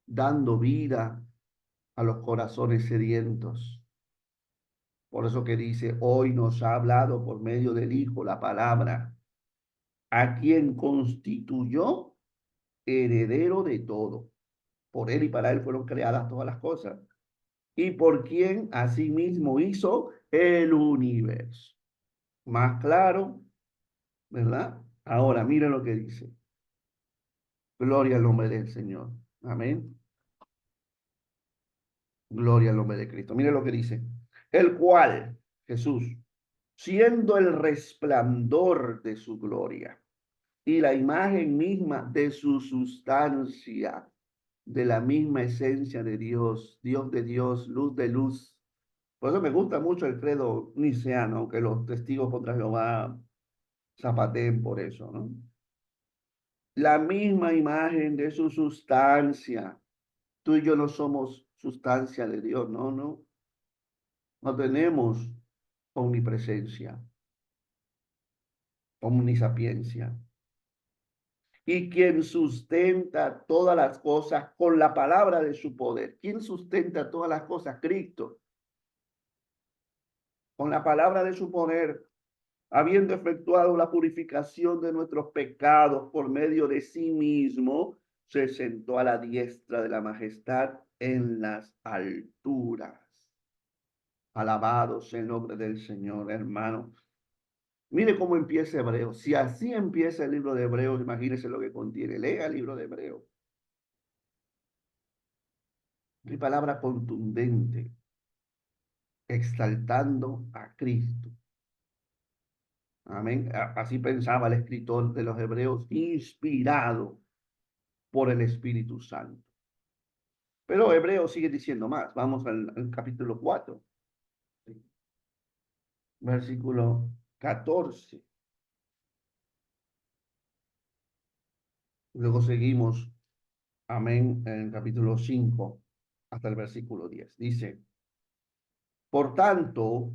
dando vida a los corazones sedientos. Por eso que dice, hoy nos ha hablado por medio del Hijo la palabra, a quien constituyó heredero de todo. Por él y para él fueron creadas todas las cosas. Y por quien asimismo hizo el universo. Más claro, ¿verdad? Ahora, mire lo que dice. Gloria al nombre del Señor. Amén. Gloria al nombre de Cristo. Mire lo que dice. El cual, Jesús, siendo el resplandor de su gloria y la imagen misma de su sustancia, de la misma esencia de Dios, Dios de Dios, luz de luz. Por eso me gusta mucho el credo niceano, aunque los testigos contra Jehová zapateen por eso, ¿no? La misma imagen de su sustancia. Tú y yo no somos sustancia de Dios, no, no. No tenemos omnipresencia, omnisapiencia. Y quien sustenta todas las cosas con la palabra de su poder. ¿Quién sustenta todas las cosas? Cristo. Con la palabra de su poder, habiendo efectuado la purificación de nuestros pecados por medio de sí mismo, se sentó a la diestra de la majestad en las alturas. Alabado sea el nombre del Señor, hermano. Mire cómo empieza Hebreos. Si así empieza el libro de Hebreos, imagínese lo que contiene. Lea el libro de Hebreos. Mi palabra contundente, exaltando a Cristo. Amén. Así pensaba el escritor de los Hebreos, inspirado por el Espíritu Santo. Pero Hebreos sigue diciendo más. Vamos al capítulo 4, versículo 14. Luego seguimos, amén, en el capítulo 5 hasta el versículo 10. Dice, por tanto,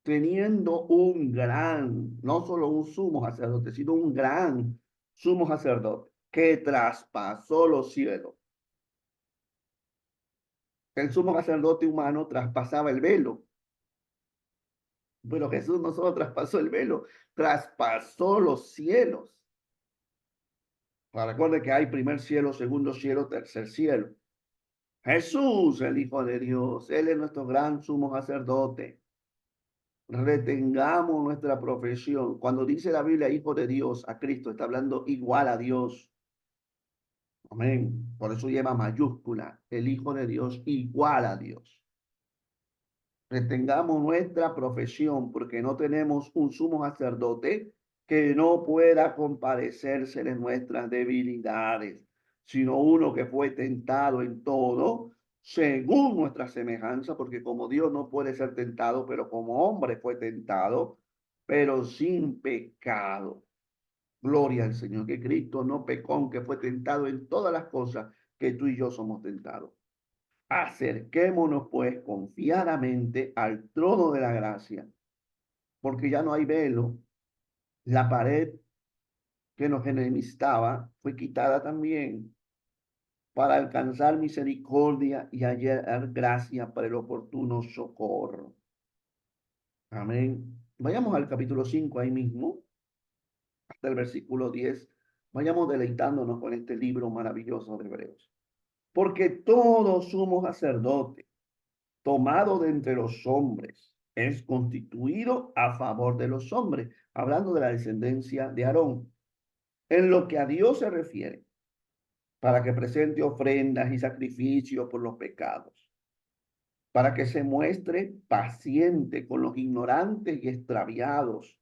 teniendo un gran, no solo un sumo sacerdote, sino un gran sumo sacerdote que traspasó los cielos. El sumo sacerdote humano traspasaba el velo, pero Jesús no solo traspasó el velo, traspasó los cielos. Recuerde que hay primer cielo, segundo cielo, tercer cielo. Jesús, el Hijo de Dios, Él es nuestro gran sumo sacerdote. Retengamos nuestra profesión. Cuando dice la Biblia Hijo de Dios a Cristo, está hablando igual a Dios. Amén. Por eso lleva mayúscula, el Hijo de Dios igual a Dios. Retengamos nuestra profesión porque no tenemos un sumo sacerdote que no pueda compadecerse en nuestras debilidades, sino uno que fue tentado en todo según nuestra semejanza, porque como Dios no puede ser tentado, pero como hombre fue tentado, pero sin pecado. Gloria al Señor, que Cristo no pecó, aunque fue tentado en todas las cosas que tú y yo somos tentados. Acerquémonos pues confiadamente al trono de la gracia, porque ya no hay velo. La pared que nos enemistaba fue quitada también para alcanzar misericordia y hallar gracia para el oportuno socorro. Amén. Vayamos al capítulo 5 ahí mismo, hasta el versículo 10. Vayamos deleitándonos con este libro maravilloso de Hebreos. Porque todo sumo sacerdote tomado de entre los hombres es constituido a favor de los hombres, hablando de la descendencia de Aarón. En lo que a Dios se refiere, para que presente ofrendas y sacrificios por los pecados, para que se muestre paciente con los ignorantes y extraviados,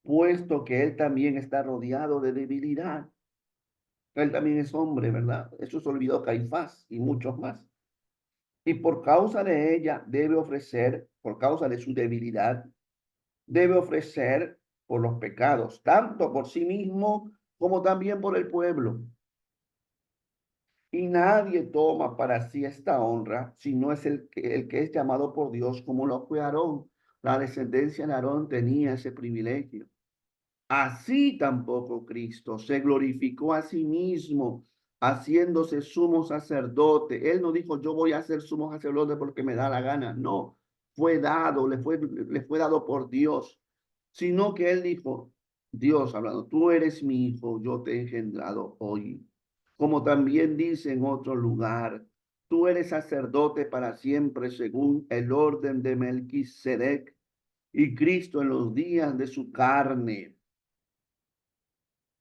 puesto que él también está rodeado de debilidad. Él también es hombre, ¿verdad? Eso se olvidó Caifás y muchos más. Y por causa de ella debe ofrecer, por causa de su debilidad, debe ofrecer por los pecados, tanto por sí mismo como también por el pueblo. Y nadie toma para sí esta honra, si no es el que es llamado por Dios, como lo fue Aarón. La descendencia de Aarón tenía ese privilegio. Así tampoco Cristo se glorificó a sí mismo, haciéndose sumo sacerdote. Él no dijo, yo voy a ser sumo sacerdote porque me da la gana. No, fue dado, le fue dado por Dios, sino que él dijo, Dios hablando, tú eres mi hijo, yo te he engendrado hoy. Como también dice en otro lugar, tú eres sacerdote para siempre según el orden de Melquisedec. Y Cristo en los días de su carne,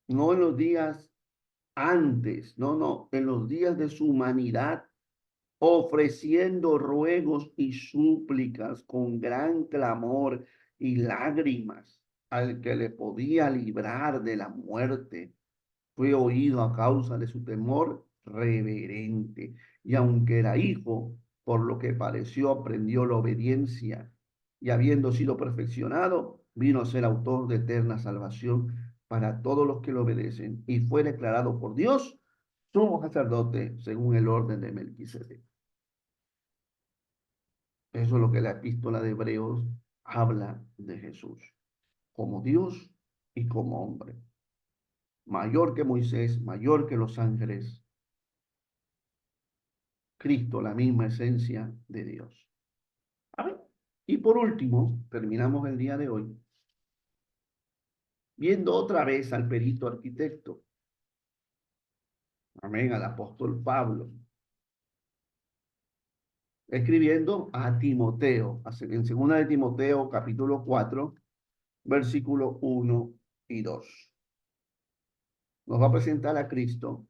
no en los días antes, no, en los días de su humanidad, ofreciendo ruegos y súplicas con gran clamor y lágrimas al que le podía librar de la muerte. Fue oído a causa de su temor reverente, y aunque era hijo, por lo que pareció aprendió la obediencia, y habiendo sido perfeccionado, vino a ser autor de eterna salvación para todos los que lo obedecen, y fue declarado por Dios sumo sacerdote según el orden de Melquisedec. Eso es lo que la epístola de Hebreos habla de Jesús, como Dios y como hombre, mayor que Moisés, mayor que los ángeles, Cristo, la misma esencia de Dios. Amén. Y por último, terminamos el día de hoy viendo otra vez al perito arquitecto, amén, al apóstol Pablo, escribiendo a Timoteo, en segunda de Timoteo, capítulo 4, versículo 1 y 2. Nos va a presentar a Cristo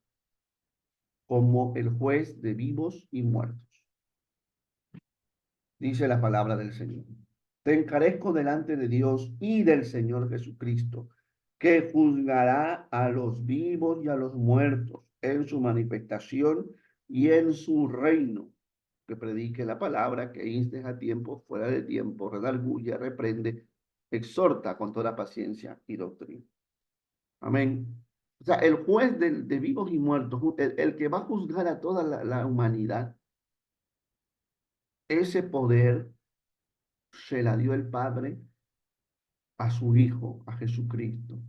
como el juez de vivos y muertos. Dice la palabra del Señor. Te encarezco delante de Dios y del Señor Jesucristo, que juzgará a los vivos y a los muertos en su manifestación y en su reino. Que predique la palabra, que instes a tiempo, fuera de tiempo, redarguye, reprende, exhorta con toda paciencia y doctrina. Amén. O sea, el juez de vivos y muertos, el que va a juzgar a toda la humanidad, ese poder se la dio el Padre a su Hijo, a Jesucristo.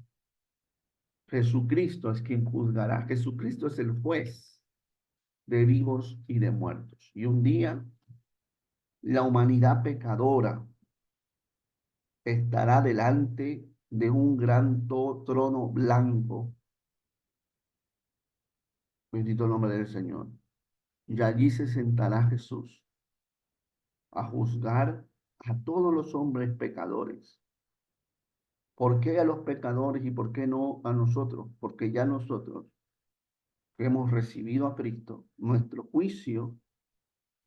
Jesucristo es quien juzgará. Jesucristo es el juez de vivos y de muertos. Y un día la humanidad pecadora estará delante de un gran trono blanco. Bendito el nombre del Señor. Y allí se sentará Jesús a juzgar a todos los hombres pecadores. ¿Por qué a los pecadores y por qué no a nosotros? Porque ya nosotros que hemos recibido a Cristo, nuestro juicio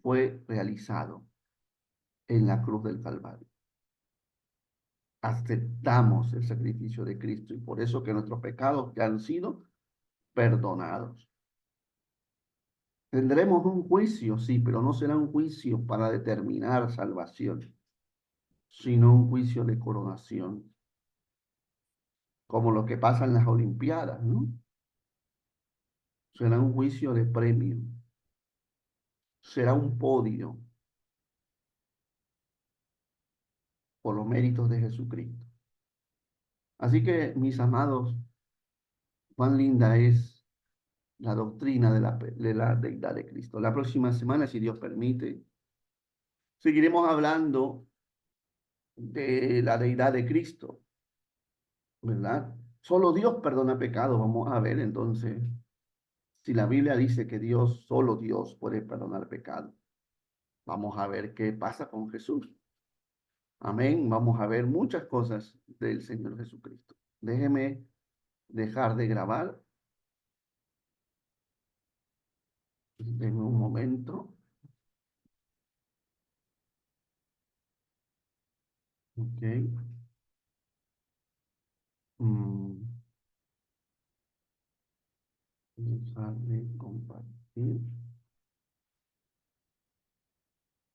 fue realizado en la cruz del Calvario. Aceptamos el sacrificio de Cristo y por eso que nuestros pecados ya han sido perdonados. Tendremos un juicio, sí, pero no será un juicio para determinar salvación, sino un juicio de coronación, como lo que pasa en las Olimpiadas, ¿no? Será un juicio de premio, será un podio por los méritos de Jesucristo. Así que, mis amados, cuán linda es la doctrina de la deidad de Cristo. La próxima semana, si Dios permite, seguiremos hablando de la deidad de Cristo, ¿verdad? Solo Dios perdona pecados. Vamos a ver entonces si la Biblia dice que Dios, solo Dios puede perdonar pecados. Vamos a ver qué pasa con Jesús. Amén. Vamos a ver muchas cosas del Señor Jesucristo. Déjeme dejar de grabar. Denme un momento. Ok. Mm, Dejar de compartir.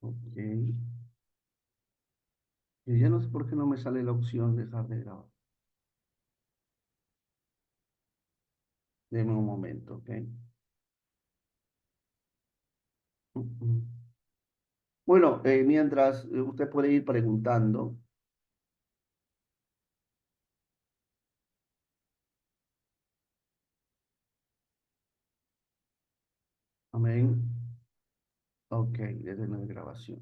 Ok. Y ya no sé por qué no me sale la opción dejar de grabar. Deme un momento, ok. Mm. Bueno, mientras usted puede ir preguntando. Amén. Ok, desde la grabación.